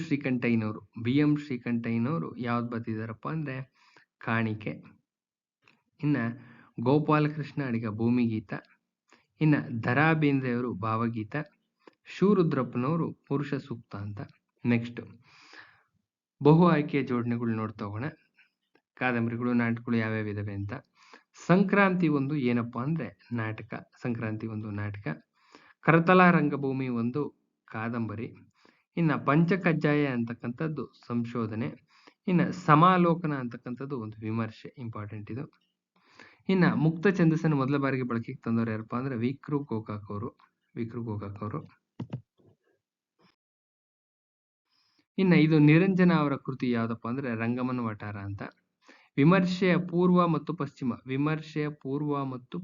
ಶ್ರೀಕಂಠಯ್ಯನವರು ಯಾವ್ದು ಬರ್ತಿದಾರಪ್ಪ ಅಂದ್ರೆ ಕಾಣಿಕೆ. ಇನ್ನ ಗೋಪಾಲಕೃಷ್ಣ ಅಡಿಗ ಭೂಮಿಗೀತ. ಇನ್ನ ದ.ರಾ ಬೇಂದ್ರೆಯವರು ಭಾವಗೀತ. ಶಿವರುದ್ರಪ್ಪನವರು ಪುರುಷ ಸೂಕ್ತ ಅಂತ. ನೆಕ್ಸ್ಟ್ ಬಹು ಆಯ್ಕೆಯ ಜೋಡಣೆಗಳು ನೋಡ್ತಾ ಹೋಗೋಣ. ಕಾದಂಬರಿಗಳು, ನಾಟಕಗಳು ಯಾವ್ಯಾವ ಇದಾವೆ ಅಂತ. ಸಂಕ್ರಾಂತಿ ಒಂದು ಏನಪ್ಪಾ ಅಂದ್ರೆ ನಾಟಕ. ಸಂಕ್ರಾಂತಿ ಒಂದು ನಾಟಕ. ಕರತಲ ರಂಗಭೂಮಿ ಒಂದು ಕಾದಂಬರಿ. ಇನ್ನ ಪಂಚಕಜ್ಜಾಯ ಅಂತಕ್ಕಂಥದ್ದು ಸಂಶೋಧನೆ. ಇನ್ನ ಸಮಾಲೋಕನ ಅಂತಕ್ಕಂಥದ್ದು ಒಂದು ವಿಮರ್ಶೆ. ಇಂಪಾರ್ಟೆಂಟ್ ಇದು. ಇನ್ನ ಮುಕ್ತ ಛಂದಸ್ಸನ್ನು ಮೊದಲ ಬಾರಿಗೆ ಬಳಕೆಗೆ ತಂದವರು ಯಾರಪ್ಪ ಅಂದ್ರೆ ವಿಕ್ರು ಗೋಕಾಕ್ ಅವರು. ಇನ್ನ ಇದು ನಿರಂಜನ ಅವರ ಕೃತಿ ಯಾವ್ದಪ್ಪ ಅಂದ್ರೆ ರಂಗಮನ ವಠಾರ ಅಂತ. ವಿಮರ್ಶೆಯ ಪೂರ್ವ ಮತ್ತು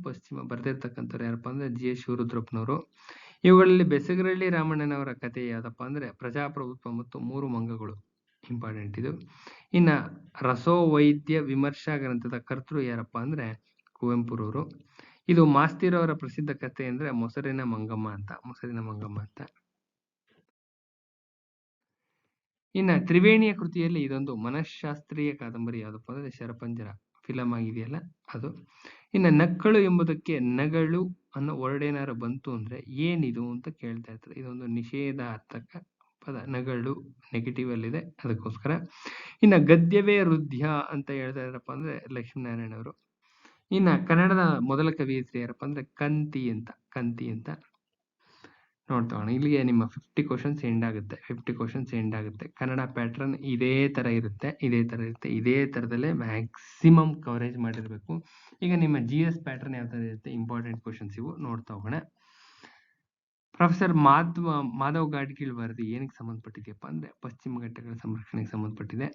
ಪಶ್ಚಿಮ ಬರೆದಿರ್ತಕ್ಕಂಥವ್ರು ಯಾರಪ್ಪ ಅಂದ್ರೆ ಜಿ ಎಸ್ ಶಿವರುದ್ರಪ್ಪನವರು. ಇವುಗಳಲ್ಲಿ ಬೆಸಗರಳ್ಳಿ ರಾಮಣ್ಣನವರ ಕಥೆ ಯಾವ್ದಪ್ಪ ಅಂದ್ರೆ ಪ್ರಜಾಪ್ರಭುತ್ವ ಮತ್ತು ಮೂರು ಮಂಗಗಳು. ಇಂಪಾರ್ಟೆಂಟ್ ಇದು. ಇನ್ನ ರಸೋವೈದ್ಯ ವಿಮರ್ಶಾ ಗ್ರಂಥದ ಕರ್ತೃ ಯಾರಪ್ಪ ಅಂದ್ರೆ ಕುವೆಂಪುರವರು. ಇದು ಮಾಸ್ತಿರವರ ಪ್ರಸಿದ್ಧ ಕಥೆ ಅಂದ್ರೆ ಮೊಸರಿನ ಮಂಗಮ್ಮ ಅಂತ. ಇನ್ನ ತ್ರಿವೇಣಿಯ ಕೃತಿಯಲ್ಲಿ ಇದೊಂದು ಮನಃಶಾಸ್ತ್ರೀಯ ಕಾದಂಬರಿ ಯಾವ್ದಪ್ಪ ಅಂದ್ರೆ ಶರಪಂಜರ. ಫಿಲಮ್ ಆಗಿದೆಯಲ್ಲ ಅದು. ಇನ್ನ ನಕ್ಕಳು ಎಂಬುದಕ್ಕೆ ನಗಳು ಅನ್ನೋ ವರ್ಡ್ ಏನಾರು ಬಂತು ಅಂದ್ರೆ ಏನಿದು ಅಂತ ಕೇಳ್ತಾ ಇರ್ತಾರೆ. ಇದೊಂದು ನಿಷೇಧಾರ್ಥಕ ಪದ. ನಗಳು ನೆಗೆಟಿವ್ ಅಲ್ಲಿದೆ, ಅದಕ್ಕೋಸ್ಕರ. ಇನ್ನ ಗದ್ಯವೇ ಹೃದಯ ಅಂತ ಹೇಳ್ತಾ ಇದ್ರಪ್ಪ ಅಂದ್ರೆ ಲಕ್ಷ್ಮೀನಾರಾಯಣ ಅವರು. ಇನ್ನ ಕನ್ನಡದ ಮೊದಲ ಕವಿಯತ್ರಿ ಯಾರಪ್ಪ ಅಂದ್ರೆ ಕಂತಿ ಅಂತ ನೋಡ್ತಾ ಹೋಗೋಣ. ಇಲ್ಲಿಗೆ ನಿಮ್ಮ 50 ಕ್ವಶನ್ಸ್ ಎಂಡ್ ಆಗುತ್ತೆ. ಕನ್ನಡ ಪ್ಯಾಟರ್ನ್ ಇದೇ ತರ ಇರುತ್ತೆ. ಇದೇ ತರದಲ್ಲೇ ಮ್ಯಾಕ್ಸಿಮಮ್ ಕವರೇಜ್ ಮಾಡಿರ್ಬೇಕು. ಈಗ ನಿಮ್ಮ GS ಪ್ಯಾಟರ್ನ್ ಯಾವ ತರ ಇರುತ್ತೆ, ಇಂಪಾರ್ಟೆಂಟ್ ಕ್ವಶನ್ಸ್ ಇವು, ನೋಡ್ತಾ ಹೋಗೋಣ. ಪ್ರೊಫೆಸರ್ ಮಾಧವ್ ಗಾಡ್ಗೀಳ್ ವರದಿ ಏನಕ್ಕೆ ಸಂಬಂಧಪಟ್ಟಿದೆಯಪ್ಪ ಅಂದ್ರೆ ಪಶ್ಚಿಮ ಘಟ್ಟಗಳ ಸಂರಕ್ಷಣೆಗೆ ಸಂಬಂಧಪಟ್ಟಿದೆ.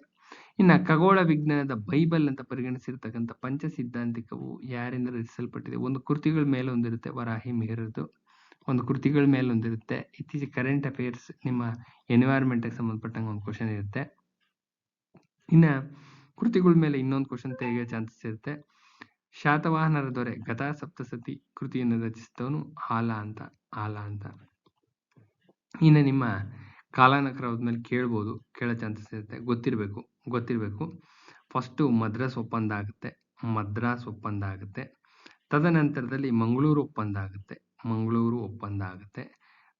ಇನ್ನ ಖಗೋಳ ವಿಜ್ಞಾನದ ಬೈಬಲ್ ಅಂತ ಪರಿಗಣಿಸಿರ್ತಕ್ಕಂಥ ಪಂಚ ಸಿದ್ಧಾಂತಿಕವು ಯಾರಿಂದ ರಚಿಸಲ್ಪಟ್ಟಿದೆ. ಒಂದು ಕೃತಿಗಳ ಮೇಲೆ ಒಂದಿರುತ್ತೆ, ವರಾಹಿ ಮಿಹಿರದ್ದು. ಒಂದು ಕೃತಿಗಳ ಮೇಲೆ ಒಂದಿರುತ್ತೆ. ಇತ್ತೀಚೆಗೆ ಕರೆಂಟ್ ಅಫೇರ್ಸ್ ನಿಮ್ಮ ಎನ್ವೈರ್ಮೆಂಟ್ಗೆ ಸಂಬಂಧಪಟ್ಟಂಗೆ ಒಂದು ಕ್ವಶನ್ ಇರುತ್ತೆ. ಇನ್ನ ಕೃತಿಗಳ ಮೇಲೆ ಇನ್ನೊಂದು ಕ್ವಶನ್ ತೆಗೆಯೋ ಚಾನ್ಸಸ್ ಇರುತ್ತೆ. ಶಾತವಾಹನರ ದೊರೆ ಗದಾ ಸಪ್ತಸತಿ ಕೃತಿಯನ್ನು ರಚಿಸಿದವನು ಆಲ ಅಂತ. ಇನ್ನು ನಿಮ್ಮ ಕಾಲಾನಕರ ಹೋದ್ಮೇಲೆ ಕೇಳೋ ಚಾನ್ಸಸ್ ಇರುತ್ತೆ. ಗೊತ್ತಿರಬೇಕು. ಫಸ್ಟು ಮದ್ರಾಸ್ ಒಪ್ಪಂದ ಆಗುತ್ತೆ. ತದನಂತರದಲ್ಲಿ ಮಂಗಳೂರು ಒಪ್ಪಂದ ಆಗುತ್ತೆ.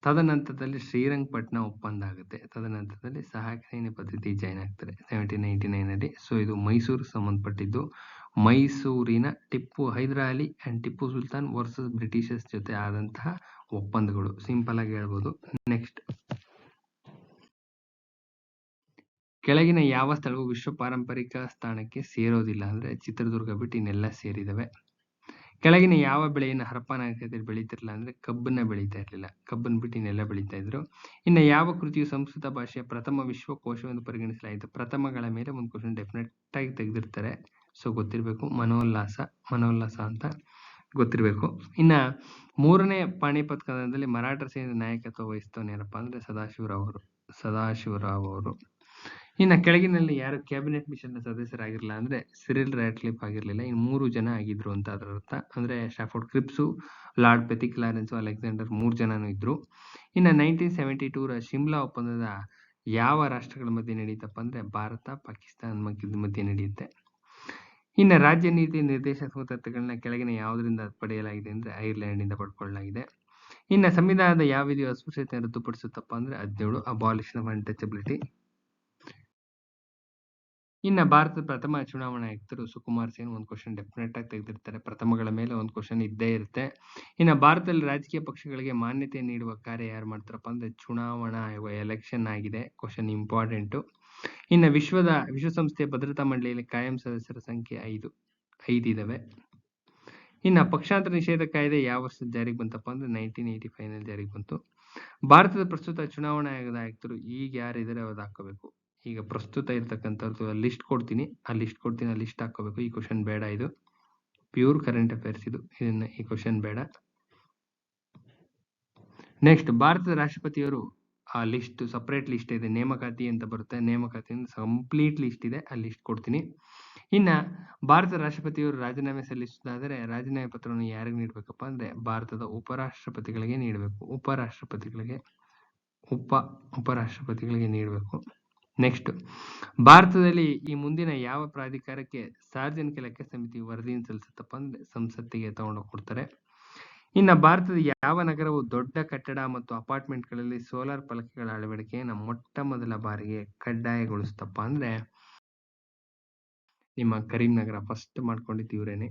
ತದನಂತರದಲ್ಲಿ ಶ್ರೀರಂಗಪಟ್ಟಣ ಒಪ್ಪಂದ ಆಗುತ್ತೆ. ತದನಂತರದಲ್ಲಿ ಸಹಾಯಕ ಸೈನ್ಯ ಪದ್ಧತಿ ಜಾಯ್ನ್ ಆಗ್ತಾರೆ 1799 ಅಲ್ಲಿ. ಸೊ ಇದು ಮೈಸೂರು ಸಂಬಂಧಪಟ್ಟಿದ್ದು. ಮೈಸೂರಿನ Hyder Ali and Tipu Sultan versus Britishers ಜೊತೆ ಆದಂತಹ ಒಪ್ಪಂದಗಳು. ಸಿಂಪಲ್ ಆಗಿ ಹೇಳ್ಬೋದು. ನೆಕ್ಸ್ಟ್, ಕೆಳಗಿನ ಯಾವ ಸ್ಥಳವು ವಿಶ್ವ ಪಾರಂಪರಿಕ ಸ್ಥಾನಕ್ಕೆ ಸೇರೋದಿಲ್ಲ ಅಂದ್ರೆ ಚಿತ್ರದುರ್ಗ ಬಿಟ್ಟು ಇನ್ನೆಲ್ಲ ಸೇರಿದವೆ. ಕೆಳಗಿನ ಯಾವ ಬೆಳೆಯನ್ನು ಹರಪ್ಪ ನಾಗರಿಕತೆಯಲ್ಲಿ ಬೆಳೀತಿರಲಿಲ್ಲ ಅಂದ್ರೆ ಕಬ್ಬನ್ನ ಬೆಳೀತಾ ಇರಲಿಲ್ಲ. ಕಬ್ಬನ್ನು ಬಿಟ್ಟು ಇನ್ನೆಲ್ಲ ಬೆಳೀತಾ ಇದ್ರು. ಇನ್ನು ಯಾವ ಕೃತಿಯು ಸಂಸ್ಕೃತ ಭಾಷೆಯ ಪ್ರಥಮ ವಿಶ್ವಕೋಶವೆಂದು ಪರಿಗಣಿಸಲಾಯಿತು? ಪ್ರಥಮಗಳ ಮೇಲೆ ಒಂದು ಕ್ವಶನ್ ಡೆಫಿನೆಟ್ ಆಗಿ ತೆಗೆದಿರ್ತಾರೆ. ಸೊ ಗೊತ್ತಿರಬೇಕು, ಮನೋಲ್ಲಾಸ ಅಂತ ಗೊತ್ತಿರಬೇಕು. ಇನ್ನ 3ನೇ ಪಾಣಿಪತ್ ಕದನದಲ್ಲಿ ಮರಾಠ ಸೇನೆಯ ನಾಯಕತ್ವ ವಹಿಸ್ತವನು ಯಾರಪ್ಪ ಅಂದ್ರೆ ಸದಾಶಿವರಾವ್ ಅವರು. ಇನ್ನು ಕೆಳಗಿನಲ್ಲಿ ಯಾರು ಕ್ಯಾಬಿನೆಟ್ ಮಿಷನ್ ಸದಸ್ಯರಾಗಿರಲಿಲ್ಲ ಅಂದ್ರೆ ಸಿರಿಲ್ ರಾಟ್ಲಿಫ್ ಆಗಿರ್ಲಿಲ್ಲ. ಇನ್ನು 3 ಜನ ಆಗಿದ್ರು ಅಂತ ಅದರ ಅರ್ಥ. ಅಂದ್ರೆ ಸ್ಟಾಫೋರ್ಡ್ ಕ್ರಿಪ್ಸು, ಲಾರ್ಡ್ ಪೆಥಿಕ್ ಲಾರೆನ್ಸ್, ಅಲೆಕ್ಸಾಂಡರ್ 3 ಜನನೂ ಇದ್ರು. ಇನ್ನು 1972 ಶಿಮ್ಲಾ ಒಪ್ಪಂದದ ಯಾವ ರಾಷ್ಟ್ರಗಳ ಮಧ್ಯೆ ನಡೆಯುತ್ತಪ್ಪ ಅಂದ್ರೆ ಭಾರತ ಪಾಕಿಸ್ತಾನ ಮಧ್ಯೆ ನಡೆಯುತ್ತೆ. ಇನ್ನು ರಾಜ್ಯ ನೀತಿ ನಿರ್ದೇಶಾತ್ಮಕ ತತ್ವಗಳನ್ನ ಕೆಳಗಿನ ಯಾವುದರಿಂದ ಪಡೆಯಲಾಗಿದೆ ಅಂದ್ರೆ ಐರ್ಲೆಂಡ್ ಇಂದ ಪಡ್ಕೊಳ್ಳಲಾಗಿದೆ. ಇನ್ನು ಸಂವಿಧಾನದ ಯಾವ ವಿಧಿಯು ಅಸ್ಪೃಶ್ಯತೆ ರದ್ದುಪಡಿಸುತ್ತಪ್ಪ ಅಂದ್ರೆ 17 ಅಬಾಲಿಷನ್ ಆಫ್ ಅನ್ಟಚಬಿಲಿಟಿ. ಇನ್ನು ಭಾರತದ ಪ್ರಥಮ ಚುನಾವಣಾ ಆಯುಕ್ತರು ಸುಕುಮಾರ್ ಸೇನ್. ಒಂದು ಕ್ವಶನ್ ಡೆಫಿನೆಟ್ ಆಗಿ ತೆಗೆದಿರ್ತಾರೆ. ಪ್ರಥಮಗಳ ಮೇಲೆ ಒಂದು ಕ್ವಶನ್ ಇದ್ದೇ ಇರುತ್ತೆ. ಇನ್ನು ಭಾರತದಲ್ಲಿ ರಾಜಕೀಯ ಪಕ್ಷಗಳಿಗೆ ಮಾನ್ಯತೆ ನೀಡುವ ಕಾರ್ಯ ಯಾರು ಮಾಡ್ತಾರಪ್ಪ ಅಂದ್ರೆ ಚುನಾವಣಾ ಆಯೋಗ. ಎಲೆಕ್ಷನ್ ಆಗಿದೆ, ಕ್ವಶನ್ ಇಂಪಾರ್ಟೆಂಟು. ಇನ್ನು ವಿಶ್ವಸಂಸ್ಥೆಯ ಭದ್ರತಾ ಮಂಡಳಿಯಲ್ಲಿ ಕಾಯಂ ಸದಸ್ಯರ ಸಂಖ್ಯೆ 5 ಇದಾವೆ. ಇನ್ನು ಪಕ್ಷಾಂತರ ನಿಷೇಧ ಕಾಯ್ದೆ ಯಾವ ವರ್ಷದ ಜಾರಿಗೆ ಬಂತಪ್ಪ ಅಂದ್ರೆ 1985 ನಲ್ಲಿ ಜಾರಿಗೆ ಬಂತು. ಭಾರತದ ಪ್ರಸ್ತುತ ಚುನಾವಣಾ ಆಯೋಗದ ಆಯುಕ್ತರು ಈಗ ಯಾರಿದ್ದಾರೆ ಅವ್ರು ಹಾಕೋಬೇಕು. ಈಗ ಪ್ರಸ್ತುತ ಇರ್ತಕ್ಕಂಥದ್ದು ಲಿಸ್ಟ್ ಕೊಡ್ತೀನಿ, ಆ ಲಿಸ್ಟ್ ಹಾಕೋಬೇಕು. ಈ ಕ್ವಶನ್ ಬೇಡ, ಇದು ಪ್ಯೂರ್ ಕರೆಂಟ್ ಅಫೇರ್ಸ್ ಇದು, ಈ ಕ್ವಶನ್ ಬೇಡ. ನೆಕ್ಸ್ಟ್, ಭಾರತದ ರಾಷ್ಟ್ರಪತಿಯವರು ಆ ಲಿಸ್ಟ್ ಸಪರೇಟ್ ಲಿಸ್ಟ್ ಇದೆ, ನೇಮಕಾತಿ ಅಂತ ಬರುತ್ತೆ. ನೇಮಕಾತಿಯಿಂದ ಕಂಪ್ಲೀಟ್ ಲಿಸ್ಟ್ ಇದೆ, ಆ ಲಿಸ್ಟ್ ಕೊಡ್ತೀನಿ. ಇನ್ನ ಭಾರತದ ರಾಷ್ಟ್ರಪತಿಯವರು ರಾಜೀನಾಮೆ ಸಲ್ಲಿಸುವುದಾದರೆ ರಾಜೀನಾಮೆ ಪತ್ರವನ್ನು ಯಾರಿಗೆ ನೀಡಬೇಕಪ್ಪ ಅಂದ್ರೆ ಭಾರತದ ಉಪರಾಷ್ಟ್ರಪತಿಗಳಿಗೆ ನೀಡಬೇಕು. ಉಪರಾಷ್ಟ್ರಪತಿಗಳಿಗೆ ನೀಡಬೇಕು. ನೆಕ್ಸ್ಟ್, ಭಾರತದಲ್ಲಿ ಈ ಮುಂದಿನ ಯಾವ ಪ್ರಾಧಿಕಾರಕ್ಕೆ ಸಾರ್ವಜನಿಕ ಲೆಕ್ಕ ಸಮಿತಿ ವರದಿಯನ್ನು ಸಲ್ಲಿಸುತ್ತಪ್ಪ ಅಂದ್ರೆ ಸಂಸತ್ತಿಗೆ ತಗೊಂಡೋಗಿ ಕೊಡ್ತಾರೆ. ಇನ್ನು ಭಾರತದ ಯಾವ ನಗರವು ದೊಡ್ಡ ಕಟ್ಟಡ ಮತ್ತು ಅಪಾರ್ಟ್ಮೆಂಟ್ಗಳಲ್ಲಿ ಸೋಲಾರ್ ಫಲಕಗಳ ಅಳವಡಿಕೆಯನ್ನು ಮೊಟ್ಟ ಮೊದಲ ಬಾರಿಗೆ ಕಡ್ಡಾಯಗೊಳಿಸುತ್ತಪ್ಪ ಅಂದ್ರೆ ನಿಮ್ಮ ಕರೀಂನಗರ. ಫಸ್ಟ್ ಮಾಡ್ಕೊಂಡಿದ್ದು ಇವರೇನೆ.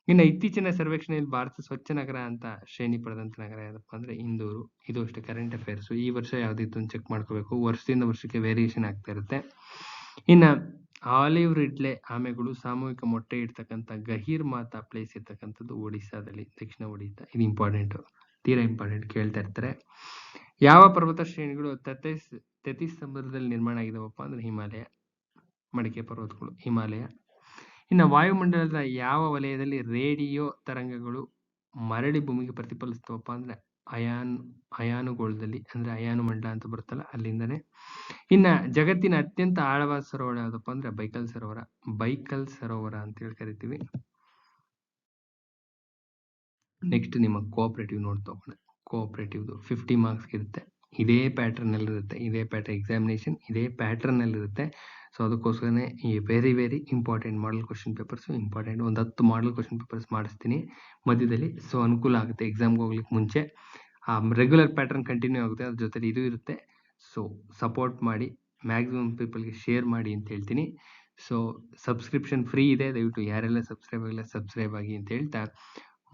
ಇನ್ನು ಇತ್ತೀಚಿನ ಸರ್ವೇಕ್ಷಣೆಯಲ್ಲಿ ಭಾರತ ಸ್ವಚ್ಛ ನಗರ ಅಂತ ಶ್ರೇಣಿ ಪಡೆದಂತ ನಗರ ಯಾವ್ದಪ್ಪ ಅಂದ್ರೆ ಇಂದೂರು. ಇದು ಅಷ್ಟೇ ಕರೆಂಟ್ ಅಫೇರ್ಸ್. ಈ ವರ್ಷ ಯಾವ್ದಿತ್ತು ಅಂತ ಚೆಕ್ ಮಾಡ್ಕೋಬೇಕು. ವರ್ಷದಿಂದ ವರ್ಷಕ್ಕೆ ವೇರಿಯೇಷನ್ ಆಗ್ತಾ ಇರುತ್ತೆ. ಇನ್ನ ಆಲಿವ್ ರಿಡ್ಲೆ ಆಮೆಗಳು ಸಾಮೂಹಿಕ ಮೊಟ್ಟೆ ಇಡ್ತಕ್ಕಂಥ ಗಹೀರ್ ಮಾತಾ ಪ್ಲೇಸ್ ಇರ್ತಕ್ಕಂಥದ್ದು ಒಡಿಸ್ಸಾದಲ್ಲಿ, ದಕ್ಷಿಣ ಒಡಿಸ್ಸಾ. ಇದು ಇಂಪಾರ್ಟೆಂಟ್, ತೀರಾ ಇಂಪಾರ್ಟೆಂಟ್, ಕೇಳ್ತಾ ಇರ್ತಾರೆ. ಯಾವ ಪರ್ವತ ಶ್ರೇಣಿಗಳು ತೆತಿಸ್ ಸಮುದ್ರದಲ್ಲಿ ನಿರ್ಮಾಣ ಆಗಿದಾವಪ್ಪ ಅಂದ್ರೆ ಹಿಮಾಲಯ. ಮಡಿಕೆ ಪರ್ವತಗಳು ಹಿಮಾಲಯ. ಇನ್ನು ವಾಯುಮಂಡಲದ ಯಾವ ವಲಯದಲ್ಲಿ ರೇಡಿಯೋ ತರಂಗಗಳು ಮರಳಿ ಭೂಮಿಗೆ ಪ್ರತಿಫಲಿಸ್ತವಪ್ಪ ಅಂದ್ರೆ ಅಯಾನುಗೋಳದಲ್ಲಿ, ಅಂದ್ರೆ ಅಯಾನು ಮಂಡಲ ಅಂತ ಬರುತ್ತಲ್ಲ ಅಲ್ಲಿಂದನೇ. ಇನ್ನ ಜಗತ್ತಿನ ಅತ್ಯಂತ ಆಳವಾದ ಸರೋವರ ಯಾವ್ದಪ್ಪ ಅಂದ್ರೆ ಬೈಕಲ್ ಸರೋವರ ಅಂತ ಹೇಳಿ ಕರಿತೀವಿ. ನೆಕ್ಸ್ಟ್ ನಿಮ್ಮ ಕೋಆಪರೇಟಿವ್ ನೋಟ್ ತಗೋಣ. ಕೋಆಪರೇಟಿವ್ದು 50 ಮಾರ್ಕ್ಸ್ ಇರುತ್ತೆ. ಇದೇ ಪ್ಯಾಟರ್ನ್ ಅಲ್ಲಿ ಇರುತ್ತೆ, ಇದೇ ಪ್ಯಾಟರ್ನ್ ಎಕ್ಸಾಮಿನೇಷನ್ ಇದೇ ಪ್ಯಾಟರ್ನ್ ಅಲ್ಲಿ ಇರುತ್ತೆ. ಸೊ ಅದಕ್ಕೋಸ್ಕರನೇ ಈ very important model question papers important. ಒಂದು 10 ಮಾಡಲ್ ಕ್ವಶನ್ ಪೇಪರ್ಸ್ ಮಾಡಿಸ್ತೀನಿ ಮಧ್ಯದಲ್ಲಿ. ಸೊ ಅನುಕೂಲ ಆಗುತ್ತೆ ಎಕ್ಸಾಮ್ಗೆ ಹೋಗ್ಲಿಕ್ಕೆ ಮುಂಚೆ. ಆ ರೆಗ್ಯುಲರ್ ಪ್ಯಾಟರ್ನ್ ಕಂಟಿನ್ಯೂ ಆಗುತ್ತೆ, ಅದ್ರ ಜೊತೆ ಇದು ಇರುತ್ತೆ. ಸೊ ಸಪೋರ್ಟ್ ಮಾಡಿ, ಮ್ಯಾಕ್ಸಿಮಮ್ ಪೀಪಲ್ಗೆ ಶೇರ್ ಮಾಡಿ ಅಂತ ಹೇಳ್ತೀನಿ. ಸೊ ಸಬ್ಸ್ಕ್ರಿಪ್ಷನ್ ಫ್ರೀ ಇದೆ, ದಯವಿಟ್ಟು ಯಾರೆಲ್ಲ ಸಬ್ಸ್ಕ್ರೈಬ್ ಆಗಿ ಅಂತ ಹೇಳ್ತಾ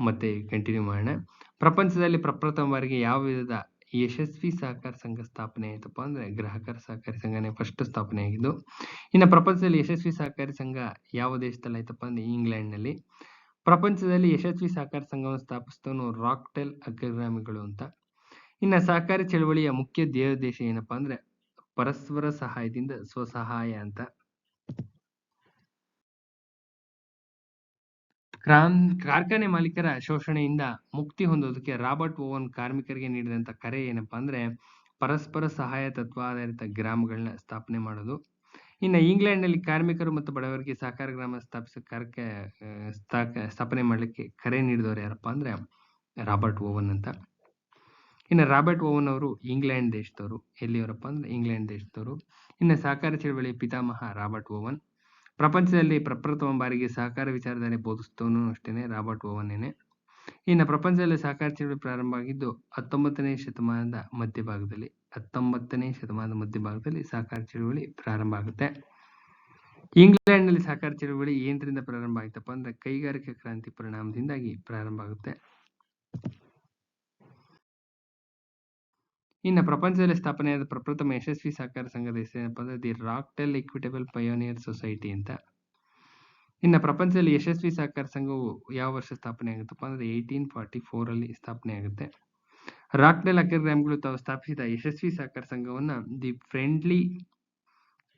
ಮತ್ತೆ ಕಂಟಿನ್ಯೂ ಮಾಡೋಣ. ಪ್ರಪಂಚದಲ್ಲಿ ಪ್ರಪ್ರಥಮ ಬಾರಿಗೆ ಯಾವ ವಿಧದ ಯಶಸ್ವಿ ಸಹಕಾರ ಸಂಘ ಸ್ಥಾಪನೆ ಆಯ್ತಪ್ಪ ಅಂದ್ರೆ ಗ್ರಾಹಕರ ಸಹಕಾರಿ ಸಂಘನೇ ಫಸ್ಟ್ ಸ್ಥಾಪನೆ ಆಗಿದ್ದು. ಇನ್ನು ಪ್ರಪಂಚದಲ್ಲಿ ಯಶಸ್ವಿ ಸಹಕಾರಿ ಸಂಘ ಯಾವ ದೇಶದಲ್ಲಿ ಆಯ್ತಪ್ಪ ಅಂದ್ರೆ ಇಂಗ್ಲೆಂಡ್ ನಲ್ಲಿ. ಪ್ರಪಂಚದಲ್ಲಿ ಯಶಸ್ವಿ ಸಹಕಾರಿ ಸಂಘವನ್ನು ಸ್ಥಾಪಿಸಿದವನು ರಾಕ್ಟೆಲ್ ಅಗ್ರಗಾಮಿಗಳು ಅಂತ. ಇನ್ನು ಸಹಕಾರಿ ಚಳವಳಿಯ ಮುಖ್ಯ ಧ್ಯೇಯೋದ್ದೇಶ ಏನಪ್ಪಾ ಅಂದ್ರೆ ಪರಸ್ಪರ ಸಹಾಯದಿಂದ ಸ್ವಸಹಾಯ ಅಂತ. ಕಾರ್ಖಾನೆ ಮಾಲೀಕರ ಶೋಷಣೆಯಿಂದ ಮುಕ್ತಿ ಹೊಂದೋದಕ್ಕೆ ರಾಬರ್ಟ್ ಓವನ್ ಕಾರ್ಮಿಕರಿಗೆ ನೀಡಿದಂತ ಕರೆ ಏನಪ್ಪಾ ಅಂದ್ರೆ ಪರಸ್ಪರ ಸಹಾಯ ತತ್ವಾಧಾರಿತ ಗ್ರಾಮಗಳನ್ನ ಸ್ಥಾಪನೆ ಮಾಡೋದು. ಇನ್ನು ಇಂಗ್ಲೆಂಡ್ ನಲ್ಲಿ ಕಾರ್ಮಿಕರು ಮತ್ತು ಬಡವರಿಗೆ ಸಹಕಾರ ಗ್ರಾಮ ಸ್ಥಾಪನೆ ಮಾಡ್ಲಿಕ್ಕೆ ಕರೆ ನೀಡಿದವರು ಯಾರಪ್ಪ ಅಂದ್ರೆ ರಾಬರ್ಟ್ ಓವನ್ ಅಂತ. ಇನ್ನು ರಾಬರ್ಟ್ ಓವನ್ ಅವರು ಇಂಗ್ಲೆಂಡ್ ದೇಶದವರು. ಎಲ್ಲಿಯವರಪ್ಪ ಅಂದ್ರೆ ಇಂಗ್ಲೆಂಡ್ ದೇಶದವರು. ಇನ್ನು ಸಹಕಾರ ಚಳವಳಿ ಪಿತಾಮಹ ರಾಬರ್ಟ್ ಓವನ್. ಪ್ರಪಂಚದಲ್ಲಿ ಪ್ರಪ್ರಥಮ ಬಾರಿಗೆ ಸಹಕಾರ ವಿಚಾರಧಾರೆ ಬೋಧಿಸಿದವನು ಅಷ್ಟೇನೆ ರಾಬರ್ಟ್ ಓವನ್ನೇನೆ. ಇನ್ನು ಪ್ರಪಂಚದಲ್ಲಿ ಸಹಕಾರ ಚಳವಳಿ ಪ್ರಾರಂಭ ಆಗಿದ್ದು 19ನೇ ಶತಮಾನದ ಮಧ್ಯಭಾಗದಲ್ಲಿ ಸಹಕಾರ ಚಳವಳಿ ಪ್ರಾರಂಭ ಆಗುತ್ತೆ. ಇಂಗ್ಲೆಂಡ್ ನಲ್ಲಿ ಸಹಕಾರ ಚಳವಳಿ ಏನರಿಂದ ಪ್ರಾರಂಭ ಆಯ್ತಪ್ಪ ಅಂದ್ರೆ ಕೈಗಾರಿಕಾ ಕ್ರಾಂತಿ ಪರಿಣಾಮದಿಂದಾಗಿ ಪ್ರಾರಂಭ ಆಗುತ್ತೆ. ಇನ್ನು ಪ್ರಪಂಚದಲ್ಲಿ ಸ್ಥಾಪನೆಯಾದ ಪ್ರಪ್ರಥಮ ಯಶಸ್ವಿ ಸಹಕಾರ ಸಂಘದ ಹೆಸರೇನಪ್ಪ ಅಂದ್ರೆ ದಿ ರಾಕ್ಟೆಲ್ ಇಕ್ವಿಟಬಲ್ ಪಯೋನಿಯರ್ ಸೊಸೈಟಿ ಅಂತ. ಇನ್ನು ಪ್ರಪಂಚದಲ್ಲಿ ಯಶಸ್ವಿ ಸಹಕಾರ ಸಂಘವು ಯಾವ ವರ್ಷ ಸ್ಥಾಪನೆ ಆಗುತ್ತಪ್ಪ ಅಂದ್ರೆ 1844 ಅಲ್ಲಿ ಸ್ಥಾಪನೆ ಆಗುತ್ತೆ. ರಾಕ್ಡೆಲ್ ಅಗ್ರಗ್ರಾಮ್ಗಳು ತಾವು ಸ್ಥಾಪಿಸಿದ ಯಶಸ್ವಿ ಸಹಕಾರ ಸಂಘವನ್ನ ದಿ ಫ್ರೆಂಡ್ಲಿ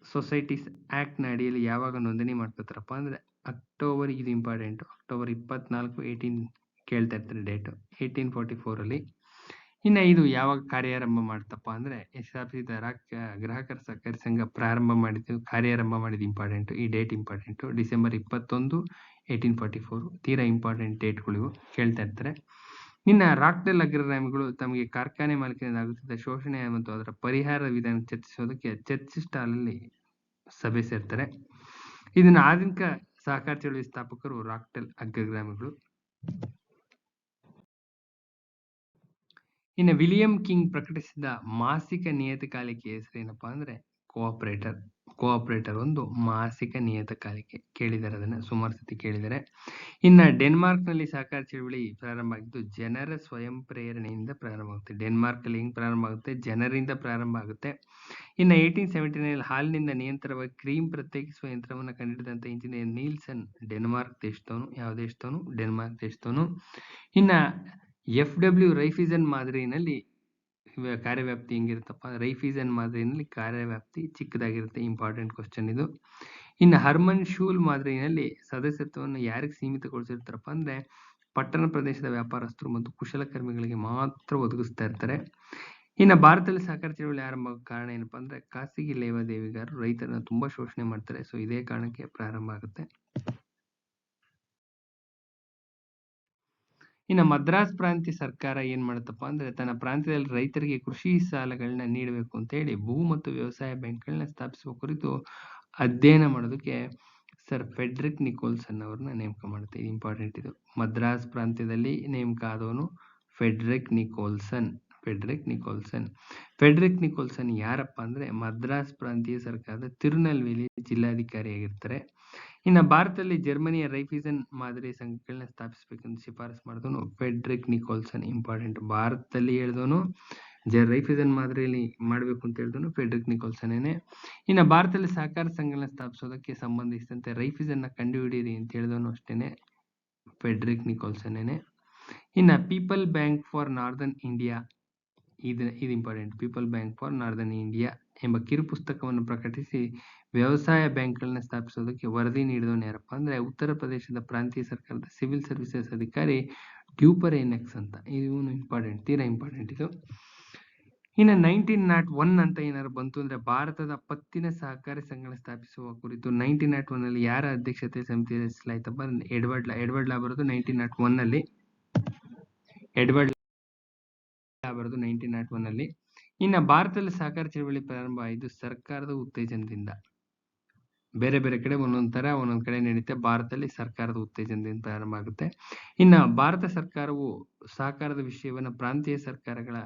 ಸೊಸೈಟೀಸ್ ಆಕ್ಟ್ ನ ಅಡಿಯಲ್ಲಿ ಯಾವಾಗ ನೋಂದಣಿ ಮಾಡ್ಕೋತಾರಪ್ಪ ಅಂದ್ರೆ ಅಕ್ಟೋಬರ್, ಇದು ಇಂಪಾರ್ಟೆಂಟ್, ಅಕ್ಟೋಬರ್ 24 ಕೇಳ್ತಾ ಇರ್ತಾರೆ ಡೇಟ್, 1844 ಅಲ್ಲಿ. ಇನ್ನು ಇದು ಯಾವಾಗ ಕಾರ್ಯಾರಂಭ ಮಾಡ್ತಪ್ಪ ಅಂದ್ರೆ ಸ್ಥಾಪಿಸಿದ ಗ್ರಾಹಕರ ಸಹಕಾರಿ ಸಂಘ ಕಾರ್ಯಾರಂಭ ಮಾಡಿದ ಇಂಪಾರ್ಟೆಂಟ್, ಈ ಡೇಟ್ ಇಂಪಾರ್ಟೆಂಟ್, ಡಿಸೆಂಬರ್ 21, 1844. ತೀರಾ ಇಂಪಾರ್ಟೆಂಟ್ ಡೇಟ್ಗಳು ಕೇಳ್ತಾ ಇರ್ತಾರೆ. ಇನ್ನು ರಾಕ್ಡೆಲ್ ಅಗ್ರಗಾಮಿಗಳು ತಮಗೆ ಕಾರ್ಖಾನೆ ಮಾಲೀಕರಿಂದ ಆಗುತ್ತಿದ್ದ ಶೋಷಣೆ ಮತ್ತು ಅದರ ಪರಿಹಾರ ವಿಧಾನ ಚರ್ಚಿಸೋದಕ್ಕೆ ಚರ್ಚ್ ಸ್ಟಾಲ್ ಅಲ್ಲಿ ಸಭೆ ಸೇರ್ತಾರೆ. ಇದನ್ನ ಆಧುನಿಕ ಸಹಕಾರ ಚಳವಳಿ ಸ್ಥಾಪಕರು ರಾಕ್ಡೆಲ್ ಅಗ್ರಗಾಮಿಗಳು. ಇನ್ನು ವಿಲಿಯಂ ಕಿಂಗ್ ಪ್ರಕಟಿಸಿದ ಮಾಸಿಕ ನಿಯತಕಾಲಿಕೆ ಹೆಸರೇನಪ್ಪಾ ಅಂದ್ರೆ ಕೋಆಪರೇಟರ್ ಒಂದು ಮಾಸಿಕ ನಿಯತಕಾಲಿಕೆ. ಕೇಳಿದರೆ ಅದನ್ನ ಸುಮಾರು ಸತಿ ಕೇಳಿದರೆ. ಇನ್ನು ಡೆನ್ಮಾರ್ಕ್ ನಲ್ಲಿ ಸಹಕಾರ ಚಳವಳಿ ಪ್ರಾರಂಭ ಆಗಿದ್ದು ಜನರ ಸ್ವಯಂ ಪ್ರೇರಣೆಯಿಂದ ಪ್ರಾರಂಭ ಆಗುತ್ತೆ. ಡೆನ್ಮಾರ್ಕ್ ಅಲ್ಲಿ ಹೆಂಗ್ ಪ್ರಾರಂಭ ಆಗುತ್ತೆ? ಜನರಿಂದ ಪ್ರಾರಂಭ ಆಗುತ್ತೆ. ಇನ್ನು 1879 ಹಾಲಿನಿಂದ ನಿಯಂತ್ರವಾಗಿ ಕ್ರೀಮ್ ಪ್ರತ್ಯೇಕಿಸುವ ಯಂತ್ರವನ್ನು ಕಂಡುಹಿಡಿದಂತ ಇಂಜಿನಿಯರ್ ನೀಲ್ಸನ್ ಡೆನ್ಮಾರ್ಕ್ ದೇಶದವನು. ಯಾವ ದೇಶದವನು? ಡೆನ್ಮಾರ್ಕ್ ದೇಶದವನು. ಇನ್ನ FW ರೈಫಿಸನ್ ಮಾದರಿನಲ್ಲಿ ಕಾರ್ಯವ್ಯಾಪ್ತಿ ಹೆಂಗಿರುತ್ತಪ್ಪ? ರೈಫಿಸನ್ ಮಾದರಿನಲ್ಲಿ ಕಾರ್ಯವ್ಯಾಪ್ತಿ ಚಿಕ್ಕದಾಗಿರುತ್ತೆ. ಇಂಪಾರ್ಟೆಂಟ್ ಕ್ವಶನ್ ಇದು. ಇನ್ನು ಹರ್ಮನ್ ಶೂಲ್ ಮಾದರಿನಲ್ಲಿ ಸದಸ್ಯತ್ವವನ್ನು ಯಾರಿಗೆ ಸೀಮಿತಗೊಳಿಸಿರ್ತಾರಪ್ಪ ಅಂದ್ರೆ ಪಟ್ಟಣ ಪ್ರದೇಶದ ವ್ಯಾಪಾರಸ್ಥರು ಮತ್ತು ಕುಶಲಕರ್ಮಿಗಳಿಗೆ ಮಾತ್ರ ಒದಗಿಸ್ತಾ ಇರ್ತಾರೆ. ಇನ್ನು ಭಾರತದಲ್ಲಿ ಸಹಕಾರ ಚಳವಳಿ ಆರಂಭ ಕಾರಣ ಏನಪ್ಪಾ ಅಂದ್ರೆ ಖಾಸಗಿ ಲೇವಾದೇವಿಗಾರರು ರೈತರನ್ನ ತುಂಬಾ ಶೋಷಣೆ ಮಾಡ್ತಾರೆ. ಸೊ ಇದೇ ಕಾರಣಕ್ಕೆ ಪ್ರಾರಂಭ ಆಗುತ್ತೆ. ಇನ್ನು ಮದ್ರಾಸ್ ಪ್ರಾಂತ್ಯ ಸರ್ಕಾರ ಏನ್ ಮಾಡುತ್ತಪ್ಪ ಅಂದ್ರೆ ತನ್ನ ಪ್ರಾಂತ್ಯದಲ್ಲಿ ರೈತರಿಗೆ ಕೃಷಿ ಸಾಲಗಳನ್ನ ನೀಡಬೇಕು ಅಂತ ಹೇಳಿ ಭೂ ಮತ್ತು ವ್ಯವಸಾಯ ಬ್ಯಾಂಕ್ಗಳನ್ನ ಸ್ಥಾಪಿಸುವ ಕುರಿತು ಅಧ್ಯಯನ ಮಾಡೋದಕ್ಕೆ ಸರ್ ಫೆಡ್ರಿಕ್ ನಿಕೋಲ್ಸನ್ ಅವ್ರನ್ನ ನೇಮಕ ಮಾಡುತ್ತೆ. ಇದು ಇಂಪಾರ್ಟೆಂಟ್. ಇದು ಮದ್ರಾಸ್ ಪ್ರಾಂತ್ಯದಲ್ಲಿ ನೇಮಕ ಆದವನು ಫೆಡ್ರಿಕ್ ನಿಕೋಲ್ಸನ್ ಯಾರಪ್ಪ ಅಂದ್ರೆ ಮದ್ರಾಸ್ ಪ್ರಾಂತೀಯ ಸರ್ಕಾರದ ತಿರುನಲ್ವೇಲಿ ಜಿಲ್ಲಾಧಿಕಾರಿಯಾಗಿರ್ತಾರೆ. ಇನ್ನು ಭಾರತದಲ್ಲಿ ಜರ್ಮನಿಯ ರೈಫಿಸನ್ ಮಾದರಿ ಸಂಘಗಳನ್ನ ಸ್ಥಾಪಿಸಬೇಕೆಂದು ಶಿಫಾರಸು ಮಾಡಿದವನು ಫೆಡ್ರಿಕ್ ನಿಕೋಲ್ಸನ್. ಇಂಪಾರ್ಟೆಂಟ್. ಭಾರತದಲ್ಲಿ ಹೇಳಿದವನು ರೈಫಿಸನ್ ಮಾದರಿಯಲ್ಲಿ ಮಾಡಬೇಕು ಅಂತ ಹೇಳಿದವನು ಫೆಡ್ರಿಕ್ ನಿಕೋಲ್ಸನ್ನೇ. ಇನ್ನು ಭಾರತದಲ್ಲಿ ಸಹಕಾರ ಸಂಘಗಳನ್ನ ಸ್ಥಾಪಿಸೋದಕ್ಕೆ ಸಂಬಂಧಿಸಿದಂತೆ ರೈಫಿಸನ್ ನ ಕಂಡುಹಿಡಿಯಿರಿ ಅಂತ ಹೇಳಿದವನು ಅಷ್ಟೇನೆ ಫೆಡ್ರಿಕ್ ನಿಕೋಲ್ಸನ್ನೇ. ಇನ್ನು People Bank for Northern India, ಇದು important. People Bank for Northern India ಎಂಬ ಕಿರು ಪುಸ್ತಕವನ್ನು ಪ್ರಕಟಿಸಿ ವ್ಯವಸಾಯ ಬ್ಯಾಂಕ್ಗಳನ್ನ ಸ್ಥಾಪಿಸೋದಕ್ಕೆ ವರದಿ ನೀಡಿದವನು ಯಾರಪ್ಪ ಅಂದ್ರೆ ಉತ್ತರ ಪ್ರದೇಶದ ಪ್ರಾಂತೀಯ ಸರ್ಕಾರದ ಸಿವಿಲ್ ಸರ್ವಿಸಸ್ ಅಧಿಕಾರಿ ಡ್ಯೂಪರೇನೆಕ್ಸ್ ಅಂತ. ಇವನು ಇಂಪಾರ್ಟೆಂಟ್, ತೀರಾ ಇಂಪಾರ್ಟೆಂಟ್ ಇದು. ಇನ್ನು 1901 ಅಂತ ಏನಾದ್ರು ಬಂತು ಅಂದ್ರೆ ಭಾರತದ ಪತ್ತಿನ ಸಹಕಾರಿ ಸಂಘಗಳನ್ನ ಸ್ಥಾಪಿಸುವ ಕುರಿತು 1901 ನಲ್ಲಿ ಯಾರ ಅಧ್ಯಕ್ಷತೆ ಸಮಿತಿ ರಚಿಸಲಾಯ್ತಪ್ಪ? ಎಡ್ವರ್ಡ್ ಲಾ ಬರೋದು 1901 ನಲ್ಲಿ. ಬರೋದು 1901 ನಲ್ಲಿ. ಇನ್ನು ಭಾರತದಲ್ಲಿ ಸಹಕಾರ ಚಳವಳಿ ಪ್ರಾರಂಭ ಆಯಿತು ಸರ್ಕಾರದ ಉತ್ತೇಜನದಿಂದ. ಬೇರೆ ಬೇರೆ ಕಡೆ ಒಂದೊಂದ್ ಕಡೆ ನಡೀತೆ. ಭಾರತದಲ್ಲಿ ಸರ್ಕಾರದ ಉತ್ತೇಜನದಿಂದ ಪ್ರಾರಂಭ ಆಗುತ್ತೆ. ಇನ್ನು ಭಾರತ ಸರ್ಕಾರವು ಸಹಕಾರದ ವಿಷಯವನ್ನ ಪ್ರಾಂತೀಯ ಸರ್ಕಾರಗಳ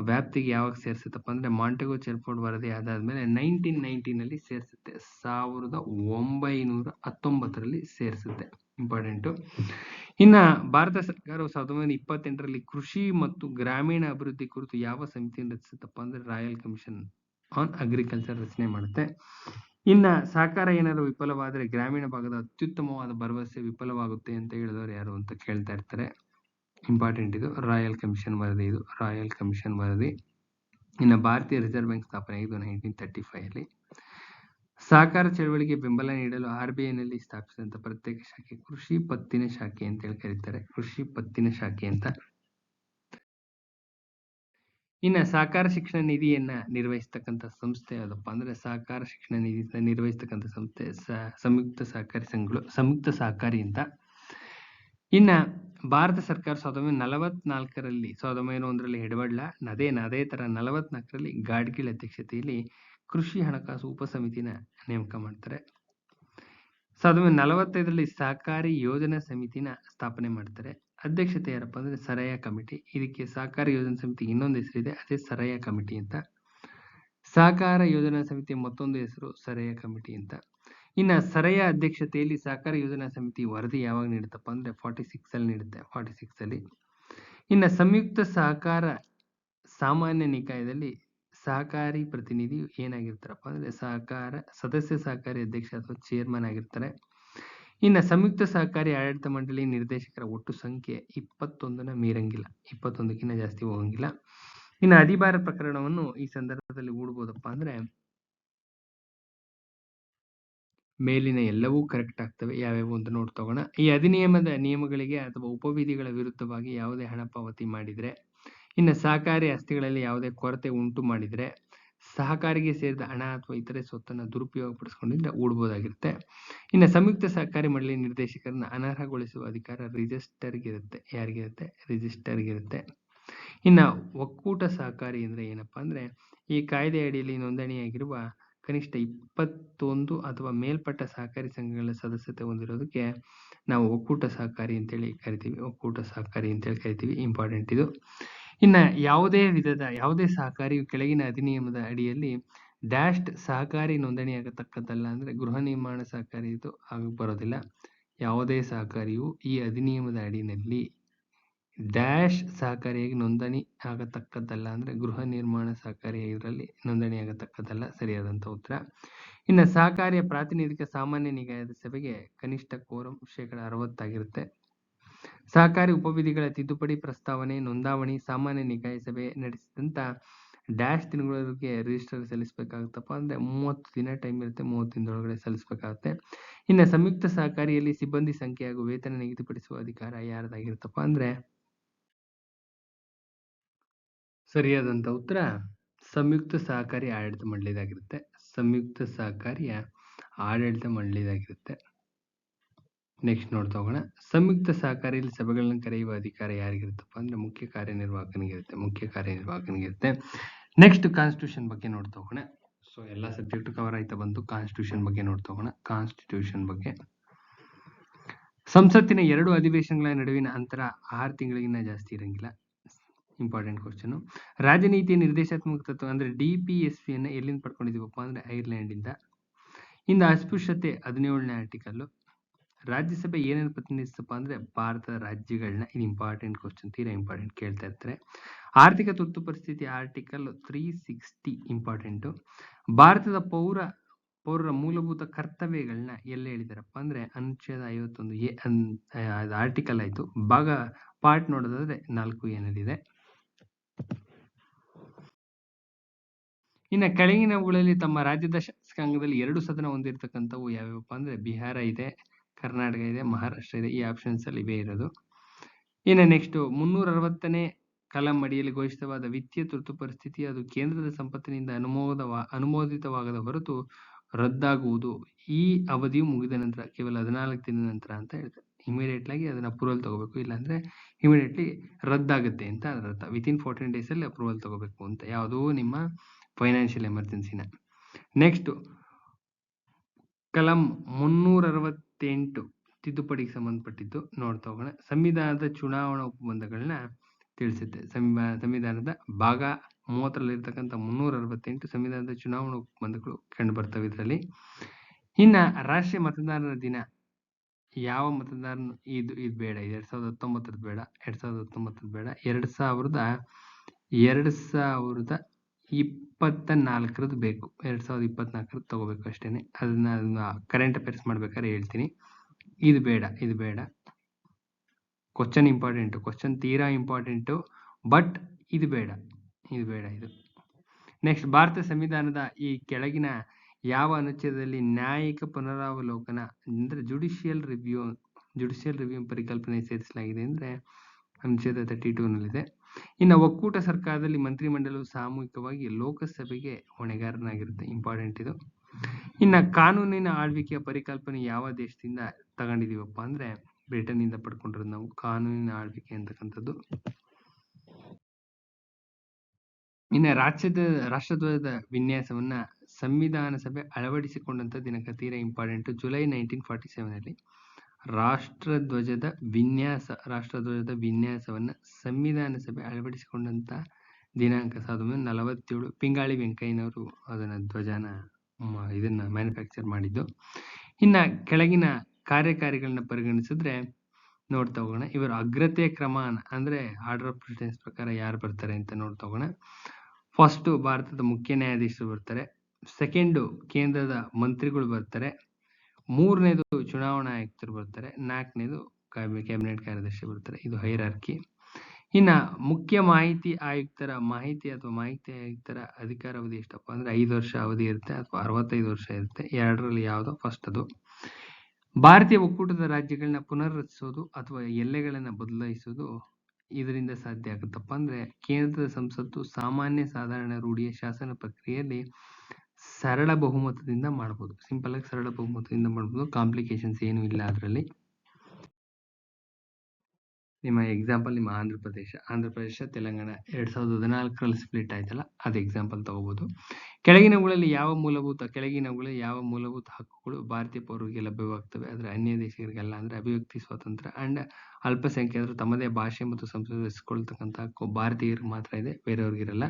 ವ್ಯಾಪ್ತಿಗೆ ಯಾವಾಗ ಸೇರಿಸುತ್ತಪ್ಪ ಅಂದ್ರೆ ಮಾಂಟೆಗೋ ಚೆಲ್ಫೋರ್ಡ್ ವರದಿ ಆದಾದ್ಮೇಲೆ 1919 ನಲ್ಲಿ ಸೇರಿಸುತ್ತೆ. 1919ರಲ್ಲಿ ಸೇರಿಸುತ್ತೆ. ಇಂಪಾರ್ಟೆಂಟ್. ಇನ್ನ ಭಾರತ ಸರ್ಕಾರವು 1928ರಲ್ಲಿ ಕೃಷಿ ಮತ್ತು ಗ್ರಾಮೀಣ ಅಭಿವೃದ್ಧಿ ಕುರಿತು ಯಾವ ಸಮಿತಿಯನ್ನು ರಚಿಸುತ್ತಪ್ಪ ಅಂದ್ರೆ ರಾಯಲ್ ಕಮಿಷನ್ ಆನ್ ಅಗ್ರಿಕಲ್ಚರ್ ರಚನೆ ಮಾಡುತ್ತೆ. ಇನ್ನ ಸಹಕಾರ ಏನಾದ್ರು ವಿಫಲವಾದ್ರೆ ಗ್ರಾಮೀಣ ಭಾಗದ ಅತ್ಯುತ್ತಮವಾದ ಭರವಸೆ ವಿಫಲವಾಗುತ್ತೆ ಅಂತ ಹೇಳಿದವರು ಯಾರು ಅಂತ ಕೇಳ್ತಾ ಇರ್ತಾರೆ. ಇಂಪಾರ್ಟೆಂಟ್. ಇದು ರಾಯಲ್ ಕಮಿಷನ್ ವರದಿ. ಇನ್ನು ಭಾರತೀಯ ರಿಸರ್ವ್ ಬ್ಯಾಂಕ್ ಸ್ಥಾಪನೆ ಆಗಿದ್ದು 1935 ಅಲ್ಲಿ. ಸಹಕಾರ ಚಳವಳಿಗೆ ಬೆಂಬಲ ನೀಡಲು RBI ನಲ್ಲಿ ಸ್ಥಾಪಿಸಿದಂತ ಪ್ರತ್ಯೇಕ ಶಾಖೆ ಕೃಷಿ ಪತ್ತಿನ ಶಾಖೆ ಅಂತ ಹೇಳಿ ಕರೀತಾರೆ. ಕೃಷಿ ಪತ್ತಿನ ಶಾಖೆ ಅಂತ. ಇನ್ನು ಸಹಕಾರ ಶಿಕ್ಷಣ ನಿಧಿಯನ್ನ ನಿರ್ವಹಿಸ್ತಕ್ಕಂಥ ಸಂಸ್ಥೆ ಯಾವ್ದಪ್ಪ ಅಂದ್ರೆ ಸಹಕಾರ ಶಿಕ್ಷಣ ನಿಧಿ ನಿರ್ವಹಿಸ್ತಕ್ಕಂಥ ಸಂಸ್ಥೆ ಸಂಯುಕ್ತ ಸಹಕಾರಿ ಸಂಘಗಳು, ಸಂಯುಕ್ತ ಸಹಕಾರಿ ಅಂತ. ಇನ್ನ ಭಾರತ ಸರ್ಕಾರ 1901ರಲ್ಲಿ ಎಡ್ವರ್ಡ್ ಲಾ, ಅದೇ ತರ 1944ರಲ್ಲಿ ಗಾಡ್ಗಿಲ್ ಅಧ್ಯಕ್ಷತೆಯಲ್ಲಿ ಕೃಷಿ ಹಣಕಾಸು ಉಪಸಮಿತಿನ ನೇಮಕ ಮಾಡ್ತಾರೆ. 1945ರಲ್ಲಿ ಸಹಕಾರಿ ಯೋಜನಾ ಸಮಿತಿನ ಸ್ಥಾಪನೆ ಮಾಡ್ತಾರೆ. ಅಧ್ಯಕ್ಷತೆ ಯಾರಪ್ಪ ಅಂದ್ರೆ ಸರಯ ಕಮಿಟಿ. ಇದಕ್ಕೆ ಸಹಕಾರಿ ಯೋಜನಾ ಸಮಿತಿ ಇನ್ನೊಂದು ಹೆಸರಿದೆ, ಅದೇ ಸರಯ ಕಮಿಟಿ ಅಂತ. ಸಹಕಾರ ಯೋಜನಾ ಸಮಿತಿ ಮತ್ತೊಂದು ಹೆಸರು ಸರಯ ಕಮಿಟಿ ಅಂತ. ಇನ್ನ ಸರಯ ಅಧ್ಯಕ್ಷತೆಯಲ್ಲಿ ಸಹಕಾರ ಯೋಜನಾ ಸಮಿತಿ ವರದಿ ಯಾವಾಗ ನೀಡುತ್ತಪ್ಪ ಅಂದ್ರೆ 46 ಅಲ್ಲಿ ನೀಡುತ್ತೆ. 46 ಅಲ್ಲಿ. ಇನ್ನ ಸಂಯುಕ್ತ ಸಹಕಾರ ಸಾಮಾನ್ಯ ನಿಕಾಯದಲ್ಲಿ ಸಹಕಾರಿ ಪ್ರತಿನಿಧಿ ಏನಾಗಿರ್ತಾರಪ್ಪ ಅಂದ್ರೆ ಸದಸ್ಯ ಸಹಕಾರಿ ಅಧ್ಯಕ್ಷ ಅಥವಾ ಚೇರ್ಮನ್ ಆಗಿರ್ತಾರೆ. ಇನ್ನು ಸಂಯುಕ್ತ ಸಹಕಾರಿ ಆಡಳಿತ ಮಂಡಳಿ ನಿರ್ದೇಶಕರ ಒಟ್ಟು ಸಂಖ್ಯೆ 21ನ ಮೀರಂಗಿಲ್ಲ, 21ಕ್ಕಿಂತ ಜಾಸ್ತಿ ಹೋಗಂಗಿಲ್ಲ. ಇನ್ನು ಅಧಿಭಾರ ಪ್ರಕರಣವನ್ನು ಈ ಸಂದರ್ಭದಲ್ಲಿ ಹೂಡ್ಬೋದಪ್ಪ ಅಂದ್ರೆ ಮೇಲಿನ ಎಲ್ಲವೂ ಕರೆಕ್ಟ್ ಆಗ್ತವೆ. ಯಾವ್ಯಾವು ಅಂತ ನೋಡ್ತೋಗೋಣ. ಈ ಅಧಿನಿಯಮದ ನಿಯಮಗಳಿಗೆ ಅಥವಾ ಉಪವಿಧಿಗಳ ವಿರುದ್ಧವಾಗಿ ಯಾವುದೇ ಹಣ ಪಾವತಿ ಮಾಡಿದ್ರೆ, ಇನ್ನು ಸಹಕಾರಿ ಆಸ್ತಿಗಳಲ್ಲಿ ಯಾವುದೇ ಕೊರತೆ ಉಂಟು ಮಾಡಿದ್ರೆ, ಸಹಕಾರಿಗೆ ಸೇರಿದ ಹಣ ಅಥವಾ ಇತರೆ ಸ್ವತ್ತನ್ನು ದುರುಪಯೋಗ ಪಡಿಸ್ಕೊಂಡಿದ್ರೆ ಹೂಡ್ಬೋದಾಗಿರುತ್ತೆ. ಇನ್ನು ಸಂಯುಕ್ತ ಸಹಕಾರಿ ಮಂಡಳಿ ನಿರ್ದೇಶಕರನ್ನ ಅನರ್ಹಗೊಳಿಸುವ ಅಧಿಕಾರ ರಿಜಿಸ್ಟರ್ಗಿರುತ್ತೆ. ಯಾರಿಗಿರುತ್ತೆ? ರಿಜಿಸ್ಟರ್ಗಿರುತ್ತೆ. ಇನ್ನು ಒಕ್ಕೂಟ ಸಹಕಾರಿ ಅಂದ್ರೆ ಏನಪ್ಪಾ ಅಂದ್ರೆ ಈ ಕಾಯ್ದೆ ಅಡಿಯಲ್ಲಿ ನೋಂದಣಿಯಾಗಿರುವ ಕನಿಷ್ಠ 21 ಅಥವಾ ಮೇಲ್ಪಟ್ಟ ಸಹಕಾರಿ ಸಂಘಗಳ ಸದಸ್ಯತೆ ಹೊಂದಿರೋದಕ್ಕೆ ನಾವು ಒಕ್ಕೂಟ ಸಹಕಾರಿ ಅಂತೇಳಿ ಕರಿತೀವಿ. ಒಕ್ಕೂಟ ಸಹಕಾರಿ ಅಂತೇಳಿ ಕರಿತೀವಿ. ಇಂಪಾರ್ಟೆಂಟ್ ಇದು. ಇನ್ನ ಯಾವುದೇ ಸಹಕಾರಿಯು ಕೆಳಗಿನ ಅಧಿನಿಯಮದ ಅಡಿಯಲ್ಲಿ ಡ್ಯಾಶ್ಡ್ ಸಹಕಾರಿ ನೋಂದಣಿಯಾಗತಕ್ಕದ್ದಲ್ಲ. ಅಂದ್ರೆ ಗೃಹ ನಿರ್ಮಾಣ ಸಹಕಾರಿ ಇದು ಆಗ ಬರೋದಿಲ್ಲ. ಯಾವುದೇ ಸಹಕಾರಿಯು ಈ ಅಧಿನಿಯಮದ ಅಡಿಯಲ್ಲಿ ಡ್ಯಾಶ್ ಸಹಕಾರಿಯಾಗಿ ನೋಂದಣಿ ಆಗತಕ್ಕದ್ದಲ್ಲ. ಅಂದ್ರೆ ಗೃಹ ನಿರ್ಮಾಣ ಸಹಕಾರಿ ಇದರಲ್ಲಿ ನೋಂದಣಿ ಆಗತಕ್ಕದ್ದಲ್ಲ. ಸರಿಯಾದಂತ ಉತ್ತರ. ಇನ್ನು ಸಹಕಾರಿಯ ಪ್ರಾತಿನಿಧಿಕ ಸಾಮಾನ್ಯ ನಿಕಾಯದ ಸಭೆಗೆ ಕನಿಷ್ಠ ಕೋರಂ 60 ಆಗಿರುತ್ತೆ. ಸಹಕಾರಿ ಉಪವಿಧಿಗಳ ತಿದ್ದುಪಡಿ ಪ್ರಸ್ತಾವನೆ ನೋಂದಾವಣಿ ಸಾಮಾನ್ಯ ನಿಕಾಯ ಸಭೆ ನಡೆಸಿದಂತ ಡ್ಯಾಶ್ ದಿನಗಳವರೆಗೆ ರಿಜಿಸ್ಟರ್ ಸಲ್ಲಿಸಬೇಕಾಗುತ್ತಪ್ಪ ಅಂದ್ರೆ 30 ದಿನ ಟೈಮ್ ಇರುತ್ತೆ. 30 ದಿನದೊಳಗಡೆ ಸಲ್ಲಿಸಬೇಕಾಗುತ್ತೆ. ಇನ್ನು ಸಂಯುಕ್ತ ಸಹಕಾರಿಯಲ್ಲಿ ಸಿಬ್ಬಂದಿ ಸಂಖ್ಯೆ ಹಾಗೂ ವೇತನ ನಿಗದಿಪಡಿಸುವ ಅಧಿಕಾರ ಯಾರದಾಗಿರುತ್ತಪ್ಪ ಅಂದ್ರೆ ಸರಿಯಾದಂತ ಉತ್ತರ ಸಂಯುಕ್ತ ಸಹಕಾರಿ ಆಡಳಿತ ಮಂಡಳಿದಾಗಿರುತ್ತೆ. ಸಂಯುಕ್ತ ಸಹಕಾರಿಯ ಆಡಳಿತ ಮಂಡಳಿದಾಗಿರುತ್ತೆ. ನೆಕ್ಸ್ಟ್ ನೋಡ್ತಾ ಹೋಗೋಣ. ಸಂಯುಕ್ತ ಸಹಕಾರಿಯಲ್ಲಿ ಸಭೆಗಳನ್ನು ಕರೆಯುವ ಅಧಿಕಾರ ಯಾರಿಗಿರುತ್ತಪ್ಪ ಅಂದ್ರೆ ಮುಖ್ಯ ಕಾರ್ಯನಿರ್ವಾಹಕನಿಗಿರುತ್ತೆ. ಮುಖ್ಯ ಕಾರ್ಯನಿರ್ವಾಹಕನಿಗಿರುತ್ತೆ. ನೆಕ್ಸ್ಟ್ ಕಾನ್ಸ್ಟಿಟ್ಯೂಷನ್ ಬಗ್ಗೆ ನೋಡ್ತಾ ಹೋಗೋಣ. ಸೊ ಎಲ್ಲಾ ಸಬ್ಜೆಕ್ಟ್ ಕವರ್ ಆಯ್ತಾ ಬಂತು. ಕಾನ್ಸ್ಟಿಟ್ಯೂಷನ್ ಬಗ್ಗೆ ನೋಡ್ತಾ ಹೋಗೋಣ. ಕಾನ್ಸ್ಟಿಟ್ಯೂಷನ್ ಬಗ್ಗೆ ಸಂಸತ್ತಿನ 2 ಅಧಿವೇಶನಗಳ ನಡುವಿನ ಅಂತರ 6 ತಿಂಗಳಿಗಿಂತ ಜಾಸ್ತಿ ಇರಂಗಿಲ್ಲ. Important question. ರಾಜನೀತಿ ನಿರ್ದೇಶಾತ್ಮಕ ತತ್ವ ಅಂದ್ರೆ DPSP ಅನ್ನ ಎಲ್ಲಿಂದ ಪಡ್ಕೊಂಡಿದೀವಪ್ಪ ಅಂದ್ರೆ ಐರ್ಲೆಂಡ್ ಇಂದ. ಇನ್ನು ಅಸ್ಪೃಶ್ಯತೆ 17ನೇ ಆರ್ಟಿಕಲ್. ರಾಜ್ಯಸಭೆ ಏನೇನು ಪ್ರತಿನಿಧಿಸಪ್ಪ ಅಂದ್ರೆ ಭಾರತದ ರಾಜ್ಯಗಳನ್ನ. ಇದು ಇಂಪಾರ್ಟೆಂಟ್ ಕ್ವಶನ್, ತೀರಾ ಇಂಪಾರ್ಟೆಂಟ್ ಕೇಳ್ತಾ ಇರ್ತಾರೆ. ಆರ್ಥಿಕ ತುರ್ತು ಪರಿಸ್ಥಿತಿ ಆರ್ಟಿಕಲ್ 360 ಇಂಪಾರ್ಟೆಂಟ್. ಭಾರತದ ಪೌರರ ಮೂಲಭೂತ ಕರ್ತವ್ಯಗಳನ್ನ ಎಲ್ಲ ಹೇಳಿದಾರಪ್ಪ ಅಂದ್ರೆ ಅನುಚ್ಛೇದ 51A ಆರ್ಟಿಕಲ್ ಆಯ್ತು. ಪಾರ್ಟ್ ನೋಡೋದಾದ್ರೆ 4A ಇನ್ನು ಕೆಳಗಿನವುಗಳಲ್ಲಿ ತಮ್ಮ ರಾಜ್ಯದ ಶಾಸಕಾಂಗದಲ್ಲಿ 2 ಸದನ ಹೊಂದಿರತಕ್ಕಂಥವು ಯಾವ್ಯಾವಪ್ಪ ಅಂದ್ರೆ ಬಿಹಾರ ಇದೆ, ಕರ್ನಾಟಕ ಇದೆ, ಮಹಾರಾಷ್ಟ್ರ ಇದೆ. ಈ ಆಪ್ಷನ್ಸ್ ಅಲ್ಲಿ ಇವೇ ಇರೋದು. ಇನ್ನು ನೆಕ್ಸ್ಟ್ 360ನೇ ಕಲಂ ಅಡಿಯಲ್ಲಿ ಘೋಷಿತವಾದ ವಿತ್ತೀಯ ತುರ್ತು ಪರಿಸ್ಥಿತಿ ಅದು ಕೇಂದ್ರದ ಸಂಪತ್ತಿನಿಂದ ಅನುಮೋದಿತವಾಗದ ಹೊರತು ರದ್ದಾಗುವುದು. ಈ ಅವಧಿಯು ಮುಗಿದ ನಂತರ ಕೇವಲ 14 ದಿನದ ನಂತರ ಅಂತ ಹೇಳ್ತಾರೆ. ಇಮಿಡಿಯೇಟ್ ಆಗಿ ಅದನ್ನ ಅಪ್ರೂವಲ್ ತಗೋಬೇಕು, ಇಲ್ಲಾಂದ್ರೆ ಇಮಿಡಿಯೇಟ್ಲಿ ರದ್ದಾಗುತ್ತೆ ಅಂತ ಅದರ ಅರ್ಥ. ವಿತಿನ್ 14 ಡೇಸ್ ಅಲ್ಲಿ ಅಪ್ರೂವಲ್ ತಗೋಬೇಕು ಅಂತ, ಯಾವುದೋ ನಿಮ್ಮ ಫೈನಾನ್ಷಿಯಲ್ ಎಮರ್ಜೆನ್ಸಿನ. ನೆಕ್ಸ್ಟ್ ಕಲಂ 368 ತಿದ್ದುಪಡಿಗೆ ಸಂಬಂಧಪಟ್ಟಿದ್ದು ನೋಡ್ತಾ ಹೋಗೋಣ. ಸಂವಿಧಾನದ ಚುನಾವಣಾ ಉಪಬಂಧಗಳನ್ನ ತಿಳಿಸುತ್ತೆ. ಸಂವಿಧಾನದ ಭಾಗ 30ರಲ್ಲಿರ್ತಕ್ಕಂಥ 368 ಸಂವಿಧಾನದ ಚುನಾವಣಾ ಉಪಬಂಧಗಳು ಕಂಡು ಬರ್ತವೆ ಇದರಲ್ಲಿ. ಇನ್ನ ರಾಷ್ಟ್ರೀಯ ಮತದಾರರ ದಿನ ಯಾವ ಮತದಾರನ ಇದು ಬೇಡ. 2019 ಬೇಡ, 2019 ಬೇಡ, 2024 ಬೇಕು. 2024 ತಗೋಬೇಕು ಅಷ್ಟೇನೆ. ಅದನ್ನ ಕರೆಂಟ್ ಅಫೇರ್ಸ್ ಮಾಡ್ಬೇಕಾದ್ರೆ ಹೇಳ್ತೀನಿ. ಇದು ಬೇಡ. ಕ್ವಶನ್ ಇಂಪಾರ್ಟೆಂಟ್, ಕ್ವಶನ್ ತೀರಾ ಇಂಪಾರ್ಟೆಂಟು, ಬಟ್ ಇದು ಬೇಡ. ಇದು ನೆಕ್ಸ್ಟ್ ಭಾರತ ಸಂವಿಧಾನದ ಈ ಕೆಳಗಿನ ಯಾವ ಅನುಚ್ಛೇದದಲ್ಲಿ ನ್ಯಾಯಿಕ ಪುನರಾವಲೋಕನ ಅಂದ್ರೆ ಜುಡಿಷಿಯಲ್ ರಿವ್ಯೂ ಪರಿಕಲ್ಪನೆ ಸೇರಿಸಲಾಗಿದೆ ಅಂದ್ರೆ ಅನುಚ್ಛೇದ 32ನಲ್ಲಿದೆ. ಇನ್ನು ಒಕ್ಕೂಟ ಸರ್ಕಾರದಲ್ಲಿ ಮಂತ್ರಿಮಂಡಲವು ಸಾಮೂಹಿಕವಾಗಿ ಲೋಕಸಭೆಗೆ ಹೊಣೆಗಾರನಾಗಿರುತ್ತೆ. ಇಂಪಾರ್ಟೆಂಟ್ ಇದು. ಇನ್ನ ಕಾನೂನಿನ ಆಳ್ವಿಕೆಯ ಪರಿಕಲ್ಪನೆ ಯಾವ ದೇಶದಿಂದ ತಗೊಂಡಿದೀವಪ್ಪ ಅಂದ್ರೆ ಬ್ರಿಟನ್ ಇಂದ ಪಡ್ಕೊಂಡಿರೋದು ನಾವು ಕಾನೂನಿನ ಆಳ್ವಿಕೆ ಅಂತಕ್ಕಂಥದ್ದು. ಇನ್ನು ರಾಷ್ಟ್ರಧ್ವಜದ ವಿನ್ಯಾಸವನ್ನ ಸಂವಿಧಾನ ಸಭೆ ಅಳವಡಿಸಿಕೊಂಡಂತ ದಿನಾಂಕ ತೀರಾ ಇಂಪಾರ್ಟೆಂಟ್. ಜುಲೈ 1947 ರಾಷ್ಟ್ರಧ್ವಜದ ವಿನ್ಯಾಸವನ್ನ ಸಂವಿಧಾನ ಸಭೆ ಅಳವಡಿಸಿಕೊಂಡಂತ ದಿನಾಂಕ 1947. ಪಿಂಗಾಳಿ ವೆಂಕಯ್ಯನವರು ಅದನ್ನ ಧ್ವಜನ ಇದನ್ನ ಮ್ಯಾನುಫ್ಯಾಕ್ಚರ್ ಮಾಡಿದ್ದು. ಇನ್ನ ಕೆಳಗಿನ ಕಾರ್ಯಕಾರಿಗಳನ್ನ ಪರಿಗಣಿಸಿದ್ರೆ ನೋಡ್ತಾ ಹೋಗೋಣ. ಇವರ ಅಗ್ರತೆಯ ಕ್ರಮ ಅಂದ್ರೆ ಆರ್ಡರ್ ಆಫ್ ಪ್ರೆಸಿಡೆನ್ಸ್ ಪ್ರಕಾರ ಯಾರು ಬರ್ತಾರೆ ಅಂತ ನೋಡ್ತಾ ಹೋಗೋಣ. ಫಸ್ಟ್ ಭಾರತದ ಮುಖ್ಯ ನ್ಯಾಯಾಧೀಶರು ಬರ್ತಾರೆ. ಸೆಕೆಂಡ್ ಕೇಂದ್ರದ ಮಂತ್ರಿಗಳು ಬರ್ತಾರೆ. ಮೂರನೇದು ಚುನಾವಣಾ ಆಯುಕ್ತರು ಬರ್ತಾರೆ. 4ನೇದು ಕ್ಯಾಬಿನೆಟ್ ಕಾರ್ಯದರ್ಶಿ ಬರ್ತಾರೆ. ಇದು ಹೈರಾರ್ಕಿ. ಇನ್ನ ಮುಖ್ಯ ಮಾಹಿತಿ ಆಯುಕ್ತರ ಮಾಹಿತಿ ಆಯುಕ್ತರ ಅಧಿಕಾರಾವಧಿ ಎಷ್ಟಪ್ಪ ಅಂದ್ರೆ 5 ವರ್ಷ ಅವಧಿ ಇರುತ್ತೆ ಅಥವಾ 65 ವರ್ಷ ಇರುತ್ತೆ. ಎರಡರಲ್ಲಿ ಯಾವ್ದೋ ಫಸ್ಟ್ ಅದು. ಭಾರತೀಯ ಒಕ್ಕೂಟದ ರಾಜ್ಯಗಳನ್ನ ಪುನರ್ರಚಿಸೋದು ಅಥವಾ ಎಲ್ಲೆಗಳನ್ನ ಬದಲಾಯಿಸೋದು ಇದರಿಂದ ಸಾಧ್ಯ ಆಗುತ್ತಪ್ಪ ಅಂದ್ರೆ ಕೇಂದ್ರದ ಸಂಸತ್ತು ಸಾಮಾನ್ಯ ಸಾಧಾರಣ ರೂಢಿಯ ಶಾಸನ ಪ್ರಕ್ರಿಯೆಯಲ್ಲಿ ಸರಳ ಬಹುಮತದಿಂದ ಮಾಡಬಹುದು. ಸಿಂಪಲ್ ಆಗಿ ಸರಳ ಬಹುಮತದಿಂದ ಮಾಡಬಹುದು. ಕಾಂಪ್ಲಿಕೇಶನ್ಸ್ ಏನು ಇಲ್ಲ ಅದರಲ್ಲಿ. ನಿಮ್ಮ ಎಕ್ಸಾಂಪಲ್ ನಿಮ್ಮ ಆಂಧ್ರ ಪ್ರದೇಶ ತೆಲಂಗಾಣ 2014ರಲ್ಲಿ ಸ್ಪ್ಲಿಟ್ ಆಯ್ತಲ್ಲ, ಅದು ಎಕ್ಸಾಂಪಲ್ ತಗೋಬಹುದು. ಕೆಳಗಿನವುಗಳಲ್ಲಿ ಯಾವ ಮೂಲಭೂತ ಹಕ್ಕುಗಳು ಭಾರತೀಯ ಪೌರರಿಗೆ ಲಭ್ಯವಾಗ್ತವೆ ಆದ್ರೆ ಅನ್ಯ ದೇಶಗಳಿಗೆಲ್ಲ ಅಂದ್ರೆ ಅಭಿವ್ಯಕ್ತಿ ಸ್ವಾತಂತ್ರ್ಯ ಅಂಡ್ ಅಲ್ಪಸಂಖ್ಯಾತರು ತಮ್ಮದೇ ಭಾಷೆ ಮತ್ತು ಸಂಸ್ಕೃತಿ ಉಳಿಸಿಕೊಳ್ತಕ್ಕಂಥ ಹಕ್ಕು ಭಾರತೀಯರಿಗೆ ಮಾತ್ರ ಇದೆ, ಬೇರೆಯವ್ರಿಗಿರಲ್ಲ.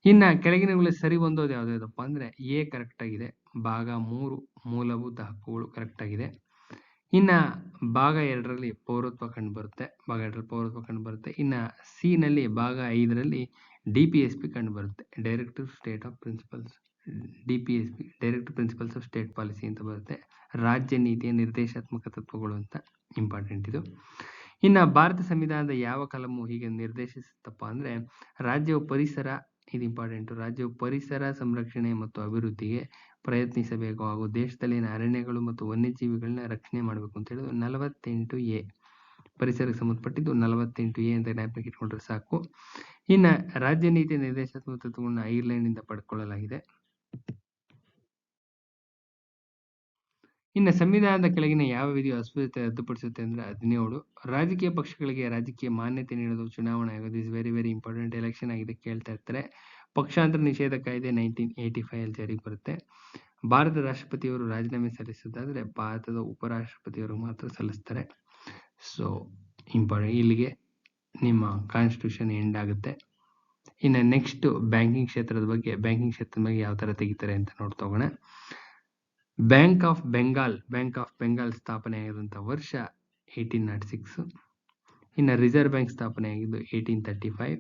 ಇನ್ನ ಕೆಳಗಿನವುಗಳಲ್ಲಿ ಸರಿ ಹೊಂದೋದು ಯಾವ್ದಾವ್ದಪ್ಪ ಅಂದ್ರೆ ಎ ಕರೆಕ್ಟ್ ಆಗಿದೆ, ಭಾಗ 3 ಮೂಲಭೂತ ಹಕ್ಕುಗಳು ಕರೆಕ್ಟ್ ಆಗಿದೆ. ಇನ್ನ ಭಾಗ 2ರಲ್ಲಿ ಪೌರತ್ವ ಕಂಡು ಬರುತ್ತೆ. ಇನ್ನ ಸಿ ನಲ್ಲಿ ಭಾಗ 5ರಲ್ಲಿ DPSP ಕಂಡು ಬರುತ್ತೆ, directive principles of state policy ಅಂತ ಬರುತ್ತೆ. ರಾಜ್ಯ ನೀತಿಯ ನಿರ್ದೇಶಾತ್ಮಕ ತತ್ವಗಳು ಅಂತ ಇಂಪಾರ್ಟೆಂಟ್ ಇದು. ಇನ್ನ ಭಾರತ ಸಂವಿಧಾನದ ಯಾವ ಕಲಮು ಹೀಗೆ ನಿರ್ದೇಶಿಸುತ್ತಪ್ಪ ಅಂದ್ರೆ ರಾಜ್ಯವು ಪರಿಸರ ಸಂರಕ್ಷಣೆ ಮತ್ತು ಅಭಿವೃದ್ಧಿಗೆ ಪ್ರಯತ್ನಿಸಬೇಕು ಹಾಗೂ ದೇಶದಲ್ಲಿನ ಅರಣ್ಯಗಳು ಮತ್ತು ವನ್ಯಜೀವಿಗಳನ್ನ ರಕ್ಷಣೆ ಮಾಡಬೇಕು ಅಂತ ಹೇಳಿದ್ರು 48A ಪರಿಸರಕ್ಕೆ ಸಂಬಂಧಪಟ್ಟಿದ್ದು 48A ಅಂತ ಜ್ಞಾಪಕ ಇಟ್ಕೊಂಡ್ರೆ ಸಾಕು. ಇನ್ನ ರಾಜ್ಯ ನೀತಿಯ ನಿರ್ದೇಶಾತ್ಮಕ ತತ್ವಗಳನ್ನ ಐರ್ಲೆಂಡ್ ಇಂದ ಪಡ್ಕೊಳ್ಳಲಾಗಿದೆ. ಇನ್ನು ಸಂವಿಧಾನದ ಕೆಳಗಿನ ಯಾವ ವಿಧಿಯು ಅಸ್ಪೃಶ್ಯತೆ ರದ್ದುಪಡಿಸುತ್ತೆ ಅಂದ್ರೆ 17. ರಾಜಕೀಯ ಪಕ್ಷಗಳಿಗೆ ರಾಜಕೀಯ ಮಾನ್ಯತೆ ನೀಡೋದು ಚುನಾವಣಾ ಆಯೋಗ. This very very important. Election ಆಗಿದೆ ಕೇಳ್ತಾ ಇರ್ತಾರೆ. ಪಕ್ಷಾಂತರ ನಿಷೇಧ ಕಾಯ್ದೆ 1985 ಅಲ್ಲಿ ಜಾರಿಗೆ ಬರುತ್ತೆ. ಭಾರತದ ರಾಷ್ಟ್ರಪತಿಯವರು ರಾಜೀನಾಮೆ ಸಲ್ಲಿಸೋದಾದ್ರೆ ಭಾರತದ ಉಪರಾಷ್ಟ್ರಪತಿಯವರು ಮಾತ್ರ ಸಲ್ಲಿಸ್ತಾರೆ. So important. ಇಲ್ಲಿಗೆ ನಿಮ್ಮ ಕಾನ್ಸ್ಟಿಟ್ಯೂಷನ್ ಎಂಡ್ ಆಗುತ್ತೆ. ಇನ್ನು ನೆಕ್ಸ್ಟ್ ಬ್ಯಾಂಕಿಂಗ್ ಕ್ಷೇತ್ರದ ಬಗ್ಗೆ ಯಾವ ತರ ತೆಗಿತಾರೆ ಅಂತ ನೋಡ್ತಾ ಹೋಗೋಣ. ಬ್ಯಾಂಕ್ ಆಫ್ ಬೆಂಗಾಲ್ ಸ್ಥಾಪನೆ ಆಗಿರುವಂತಹ ವರ್ಷ 1806. ಇನ್ನು ರಿಸರ್ವ್ ಬ್ಯಾಂಕ್ ಸ್ಥಾಪನೆ ಆಗಿದ್ದು 1835.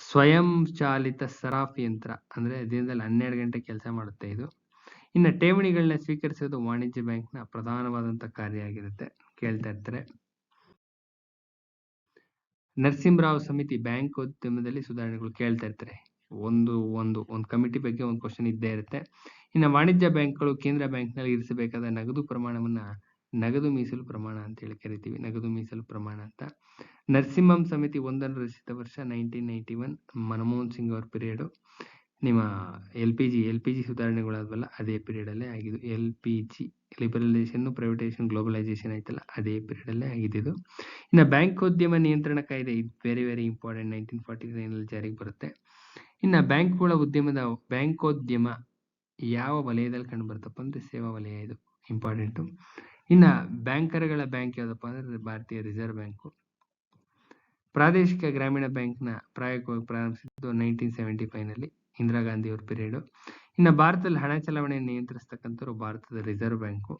ಸ್ವಯಂ ಚಾಲಿತ ಸರಾಫ್ ಯಂತ್ರ ಅಂದ್ರೆ ದಿನದಲ್ಲಿ 12 ಗಂಟೆ ಕೆಲಸ ಮಾಡುತ್ತೆ ಇದು. ಇನ್ನು ಠೇವಣಿಗಳನ್ನ ಸ್ವೀಕರಿಸೋದು ವಾಣಿಜ್ಯ ಬ್ಯಾಂಕ್ನ ಪ್ರಧಾನವಾದಂತಹ ಕಾರ್ಯ ಆಗಿರುತ್ತೆ, ಕೇಳ್ತಾ ಇರ್ತಾರೆ. ನರಸಿಂಹರಾವ್ ಸಮಿತಿ ಬ್ಯಾಂಕೋದ್ಯಮದಲ್ಲಿ ಸುಧಾರಣೆಗಳು ಕೇಳ್ತಾ ಇರ್ತಾರೆ. ಒಂದು ಕಮಿಟಿ ಬಗ್ಗೆ ಒಂದು ಕ್ವಶನ್ ಇದ್ದೇ ಇರುತ್ತೆ. ಇನ್ನು ವಾಣಿಜ್ಯ ಬ್ಯಾಂಕ್ಗಳು ಕೇಂದ್ರ ಬ್ಯಾಂಕ್ನಲ್ಲಿ ಇರಿಸಬೇಕಾದ ನಗದು ಪ್ರಮಾಣವನ್ನ ನಗದು ಮೀಸಲು ಪ್ರಮಾಣ ಅಂತ ಹೇಳಿ ಕರಿತೀವಿ, ನಗದು ಮೀಸಲು ಪ್ರಮಾಣ ಅಂತ. ನರಸಿಂಹಂ ಸಮಿತಿ ಒಂದನ್ನು ರಚಿಸಿದ ವರ್ಷ 1991, ಮನಮೋಹನ್ ಸಿಂಗ್ ಅವ್ರ ಪೀರಿಯಡ್. ನಿಮ್ಮ LPG ಸುಧಾರಣೆಗಳಾದ್ವಲ್ಲ ಅದೇ ಪೀರಿಯಡ್ ಅಲ್ಲೇ ಆಗಿದ್ದು. LPG ಲಿಬರಲೈಸೇಷನ್, ಪ್ರೈವೇಟೈಸೇಷನ್, ಗ್ಲೋಬಲೈಸೇಷನ್ ಆಯ್ತಲ್ಲ ಅದೇ ಪೀರಿಯಡ್ ಅಲ್ಲೇ ಆಗಿದ್ದು. ಇನ್ನು ಬ್ಯಾಂಕೋದ್ಯಮ ನಿಯಂತ್ರಣ ಕಾಯ್ದೆ ಇದು ವೆರಿ ವೆರಿ ಇಂಪಾರ್ಟೆಂಟ್, 1949 ಅಲ್ಲಿ ಜಾರಿಗೆ ಬರುತ್ತೆ. ಇನ್ನು ಬ್ಯಾಂಕೋದ್ಯಮ ಯಾವ ವಲಯದಲ್ಲಿ ಕಂಡು ಬರ್ತಪ್ಪ ಅಂದ್ರೆ ಸೇವಾ ವಲಯ, ಇದು ಇಂಪಾರ್ಟೆಂಟ್. ಇನ್ನ ಬ್ಯಾಂಕರ್ಗಳ ಬ್ಯಾಂಕ್ ಯಾವ್ದಪ್ಪ ಅಂದ್ರೆ ಭಾರತೀಯ ರಿಸರ್ವ್ ಬ್ಯಾಂಕ್. ಪ್ರಾದೇಶಿಕ ಗ್ರಾಮೀಣ ಬ್ಯಾಂಕ್ನ ಪ್ರಾಯೋಗಿಕವಾಗಿ ಪ್ರಾರಂಭಿಸಿದ್ದು 1975 ನಲ್ಲಿ, ಇಂದಿರಾ ಗಾಂಧಿ ಅವ್ರ ಪೀರಿಯಡ್. ಇನ್ನು ಭಾರತದಲ್ಲಿ ಹಣ ಚಲಾವಣೆಯನ್ನು ನಿಯಂತ್ರಿಸತಕ್ಕಂಥವ್ರು ಭಾರತದ ರಿಸರ್ವ್ ಬ್ಯಾಂಕ್.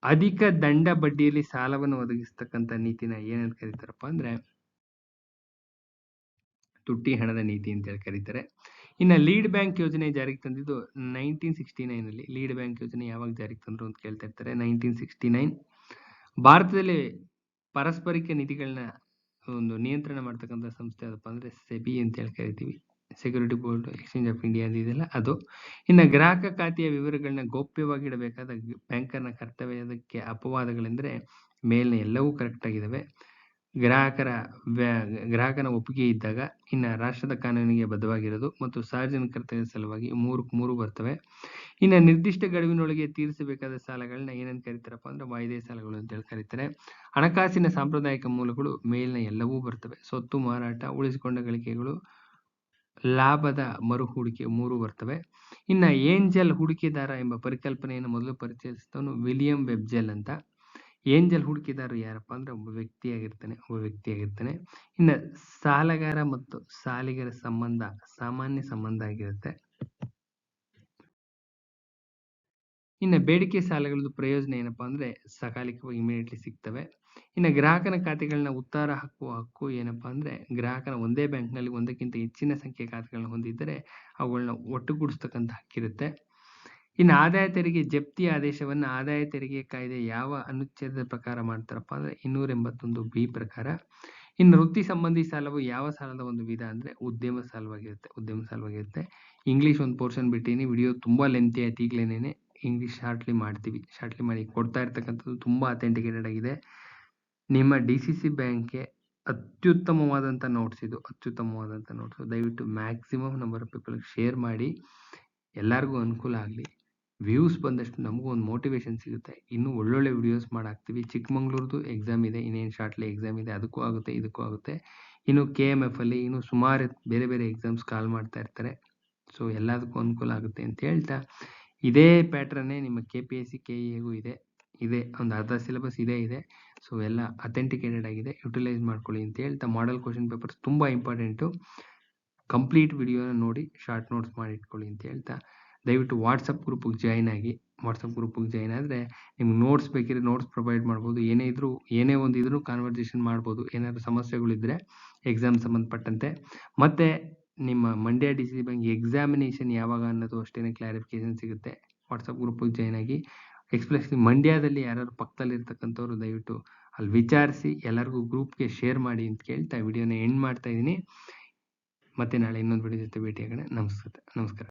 ಅಧಿಕ ದಂಡ ಬಡ್ಡಿಯಲ್ಲಿ ಸಾಲವನ್ನು ಒದಗಿಸ್ತಕ್ಕಂಥ ನೀತಿನ ಏನಂತ ಕರೀತಾರಪ್ಪ ಅಂದ್ರೆ ತುಟ್ಟಿ ಹಣದ ನೀತಿ ಅಂತ ಹೇಳಿ ಕರೀತಾರೆ. ಇನ್ನು ಲೀಡ್ ಬ್ಯಾಂಕ್ ಯೋಜನೆ ಜಾರಿಗೆ ತಂದಿದ್ದು 1969 ನಲ್ಲಿ. ಲೀಡ್ ಬ್ಯಾಂಕ್ ಯೋಜನೆ ಯಾವಾಗ ಜಾರಿಗೆ ತಂದ್ರು ಅಂತ ಕೇಳ್ತಾ ಇರ್ತಾರೆ. 1969. ಭಾರತದಲ್ಲಿ ಪಾರಸ್ಪರಿಕ ನಿಧಿಗಳನ್ನ ಒಂದು ನಿಯಂತ್ರಣ ಮಾಡ್ತಕ್ಕಂಥ ಸಂಸ್ಥೆ ಯಾವ್ದಪ್ಪ ಅಂದ್ರೆ ಸೆಬಿ ಅಂತ ಹೇಳಿ ಕರಿತೀವಿ, security board exchange of India ಇದೆಯಲ್ಲ ಅದು. ಇನ್ನು ಗ್ರಾಹಕ ಖಾತೆಯ ವಿವರಗಳನ್ನ ಗೌಪ್ಯವಾಗಿ ಇಡಬೇಕಾದ ಬ್ಯಾಂಕರ್ನ ಕರ್ತವ್ಯ. ಅದಕ್ಕೆ ಅಪವಾದಗಳೆಂದ್ರೆ ಮೇಲಿನ ಎಲ್ಲವೂ ಕರೆಕ್ಟ್ ಆಗಿದಾವೆ. ಗ್ರಾಹಕನ ಒಪ್ಪಿಗೆ ಇದ್ದಾಗ, ಇನ್ನು ರಾಷ್ಟ್ರದ ಕಾನೂನಿಗೆ ಬದ್ಧವಾಗಿರೋದು ಮತ್ತು ಸಾರ್ವಜನಿಕ ಕರ್ತವ್ಯದ ಸಲುವಾಗಿ 3 ಬರ್ತವೆ. ಇನ್ನು ನಿರ್ದಿಷ್ಟ ಗಡುವಿನೊಳಗೆ ತೀರಿಸಬೇಕಾದ ಸಾಲಗಳನ್ನ ಏನಂತ ಕರೀತಾರಪ್ಪ ಅಂದ್ರೆ ವಾಯ್ದೆ ಸಾಲಗಳು ಅಂತ ಹೇಳಿ ಕರೀತಾರೆ. ಹಣಕಾಸಿನ ಸಾಂಪ್ರದಾಯಿಕ ಮೂಲಗಳು ಮೇಲಿನ ಎಲ್ಲವೂ ಬರ್ತವೆ. ಸ್ವತ್ತು ಮಾರಾಟ, ಉಳಿಸಿಕೊಂಡ ಗಳಿಕೆಗಳು, ಲಾಭದ ಮರು ಹೂಡಿಕೆ 3 ಬರ್ತವೆ. ಇನ್ನ ಏಂಜಲ್ ಹೂಡಿಕೆದಾರ ಎಂಬ ಪರಿಕಲ್ಪನೆಯನ್ನು ಮೊದಲು ಪರಿಚಯಿಸಿದವನು ವಿಲಿಯಂ ವೆಬ್ಜೆಲ್ ಅಂತ. ಏಂಜಲ್ ಹೂಡಿಕೆದಾರರು ಯಾರಪ್ಪ ಅಂದ್ರೆ ಒಬ್ಬ ವ್ಯಕ್ತಿಯಾಗಿರ್ತಾನೆ. ಇನ್ನು ಸಾಲಗಾರ ಮತ್ತು ಸಾಲಿಗರ ಸಂಬಂಧ ಸಾಮಾನ್ಯ ಸಂಬಂಧ ಆಗಿರುತ್ತೆ. ಇನ್ನು ಬೇಡಿಕೆ ಸಾಲಗಳದ್ದು ಪ್ರಯೋಜನ ಏನಪ್ಪಾ ಅಂದ್ರೆ ಸಕಾಲಿಕವಾಗಿ ಇಮಿಡಿಯೇಟ್ಲಿ ಸಿಗ್ತವೆ. ಇನ್ನು ಗ್ರಾಹಕನ ಖಾತೆಗಳನ್ನ ಉತ್ತಾರ ಹಾಕುವ ಹಕ್ಕು ಏನಪ್ಪಾ ಅಂದ್ರೆ ಗ್ರಾಹಕನ ಒಂದೇ ಬ್ಯಾಂಕ್ನಲ್ಲಿ ಒಂದಕ್ಕಿಂತ ಹೆಚ್ಚಿನ ಸಂಖ್ಯೆ ಖಾತೆಗಳನ್ನ ಹೊಂದಿದ್ದರೆ ಅವುಗಳನ್ನ ಒಟ್ಟುಗೂಡಿಸ್ತಕ್ಕಂಥ ಹಕ್ಕಿರುತ್ತೆ. ಇನ್ನು ಆದಾಯ ತೆರಿಗೆ ಜಪ್ತಿ ಆದೇಶವನ್ನು ಆದಾಯ ತೆರಿಗೆ ಕಾಯ್ದೆ ಯಾವ ಅನುಚ್ಛೇದದ ಪ್ರಕಾರ ಮಾಡ್ತಾರಪ್ಪ ಅಂದ್ರೆ 281 ಪ್ರಕಾರ. ಇನ್ನು ವೃತ್ತಿ ಸಂಬಂಧಿ ಸಾಲವು ಯಾವ ಸಾಲದ ಒಂದು ವಿಧ ಅಂದ್ರೆ ಉದ್ಯಮ ಸಾಲವಾಗಿರುತ್ತೆ. ಇಂಗ್ಲಿಷ್ ಒಂದು ಪೋರ್ಷನ್ ಬಿಟ್ಟಿನಿ. ವಿಡಿಯೋ ತುಂಬಾ ಲೆಂತಿ ಆಯ್ತು, ಈಗಲೇನೆ ಇಂಗ್ಲಿಷ್ ಶಾರ್ಟ್ಲಿ ಮಾಡಿ ಕೊಡ್ತಾ ಇರ್ತಕ್ಕಂಥದ್ದು ತುಂಬಾ ಅಥೆಂಟಿಕೇಟೆಡ್ ಆಗಿದೆ. ನಿಮ್ಮ DCC ಬ್ಯಾಂಕ್ಗೆ ಅತ್ಯುತ್ತಮವಾದಂಥ ನೋಟ್ಸ್ ಇದು, ದಯವಿಟ್ಟು maximum number of people share ಮಾಡಿ, ಎಲ್ಲರಿಗೂ ಅನುಕೂಲ ಆಗಲಿ. ವ್ಯೂಸ್ ಬಂದಷ್ಟು ನಮಗೂ ಒಂದು ಮೋಟಿವೇಶನ್ ಸಿಗುತ್ತೆ, ಇನ್ನೂ ಒಳ್ಳೊಳ್ಳೆ ವಿಡಿಯೋಸ್ ಮಾಡಾಕ್ತೀವಿ. ಚಿಕ್ಕಮಂಗ್ಳೂರ್ದು ಎಕ್ಸಾಮ್ ಇದೆ, ಇನ್ನೇನು ಶಾರ್ಟ್ಲಿ ಎಕ್ಸಾಮ್ ಇದೆ, ಅದಕ್ಕೂ ಆಗುತ್ತೆ ಇದಕ್ಕೂ ಆಗುತ್ತೆ. ಇನ್ನು KMF ಅಲ್ಲಿ ಇನ್ನು ಸುಮಾರು ಬೇರೆ ಎಕ್ಸಾಮ್ಸ್ ಕಾಲ್ ಮಾಡ್ತಾ ಇರ್ತಾರೆ. ಸೊ ಎಲ್ಲದಕ್ಕೂ ಅನುಕೂಲ ಆಗುತ್ತೆ ಅಂತ ಹೇಳ್ತಾ, ಇದೇ ಪ್ಯಾಟ್ರನ್ನೇ ನಿಮ್ಮ KPSC KEಗೂ ಇದೆ ಒಂದು ಅರ್ಧ ಸಿಲೆಬಸ್ ಇದೆ. ಸೊ ಎಲ್ಲ ಅಥೆಂಟಿಕೇಟೆಡ್ ಆಗಿದೆ, ಯುಟಿಲೈಸ್ ಮಾಡ್ಕೊಳ್ಳಿ ಅಂತ ಹೇಳ್ತಾ, ಮಾಡೆಲ್ ಕ್ವಶನ್ ಪೇಪರ್ಸ್ ತುಂಬ ಇಂಪಾರ್ಟೆಂಟು. ಕಂಪ್ಲೀಟ್ ವಿಡಿಯೋನ ನೋಡಿ ಶಾರ್ಟ್ ನೋಟ್ಸ್ ಮಾಡಿ ಇಟ್ಕೊಳ್ಳಿ ಅಂತ ಹೇಳ್ತಾ, ದಯವಿಟ್ಟು ವಾಟ್ಸಪ್ ಗ್ರೂಪಿಗೆ ಜಾಯ್ನ್ ಆಗಿ. ವಾಟ್ಸಪ್ ಗ್ರೂಪಿಗೆ ಜಾಯ್ನ್ ಆದರೆ ನಿಮ್ಗೆ ನೋಟ್ಸ್ ಬೇಕಿದ್ರೆ ನೋಟ್ಸ್ ಪ್ರೊವೈಡ್ ಮಾಡ್ಬೋದು. ಏನೇ ಒಂದು ಇದ್ರೂ ಕಾನ್ವರ್ಸೇಷನ್ ಮಾಡ್ಬೋದು, ಏನಾದರೂ ಸಮಸ್ಯೆಗಳಿದ್ದರೆ ಎಕ್ಸಾಮ್ ಸಂಬಂಧಪಟ್ಟಂತೆ. ಮತ್ತು ನಿಮ್ಮ ಮಂಡ್ಯ DCC ಬ್ಯಾಂಕ್ ಎಕ್ಸಾಮಿನೇಷನ್ ಯಾವಾಗ ಅನ್ನೋದು ಅಷ್ಟೇ ಕ್ಲಾರಿಫಿಕೇಶನ್ ಸಿಗುತ್ತೆ. ವಾಟ್ಸಪ್ ಗ್ರೂಪಿಗೆ ಜಾಯ್ನ್ ಆಗಿ. ಎಕ್ಸ್ಪ್ರೆಸ್ಲಿ ಮಂಡ್ಯದಲ್ಲಿ ಯಾರು ಪಕ್ಕದಲ್ಲಿ ಇರ್ತಕ್ಕಂಥವ್ರು ದಯವಿಟ್ಟು ಅಲ್ಲಿ ವಿಚಾರಿಸಿ ಎಲ್ಲರಿಗೂ ಗ್ರೂಪ್ಗೆ ಶೇರ್ ಮಾಡಿ ಅಂತ ಕೇಳ್ತಾ ವಿಡಿಯೋನ ಎಂಡ್ ಮಾಡ್ತಾ ಇದ್ದೀನಿ. ಮತ್ತೆ ನಾಳೆ ಇನ್ನೊಂದು ವಿಡಿಯೋ ಜೊತೆ ಭೇಟಿಯಾಗೋಣ. ನಮಸ್ಕಾರ.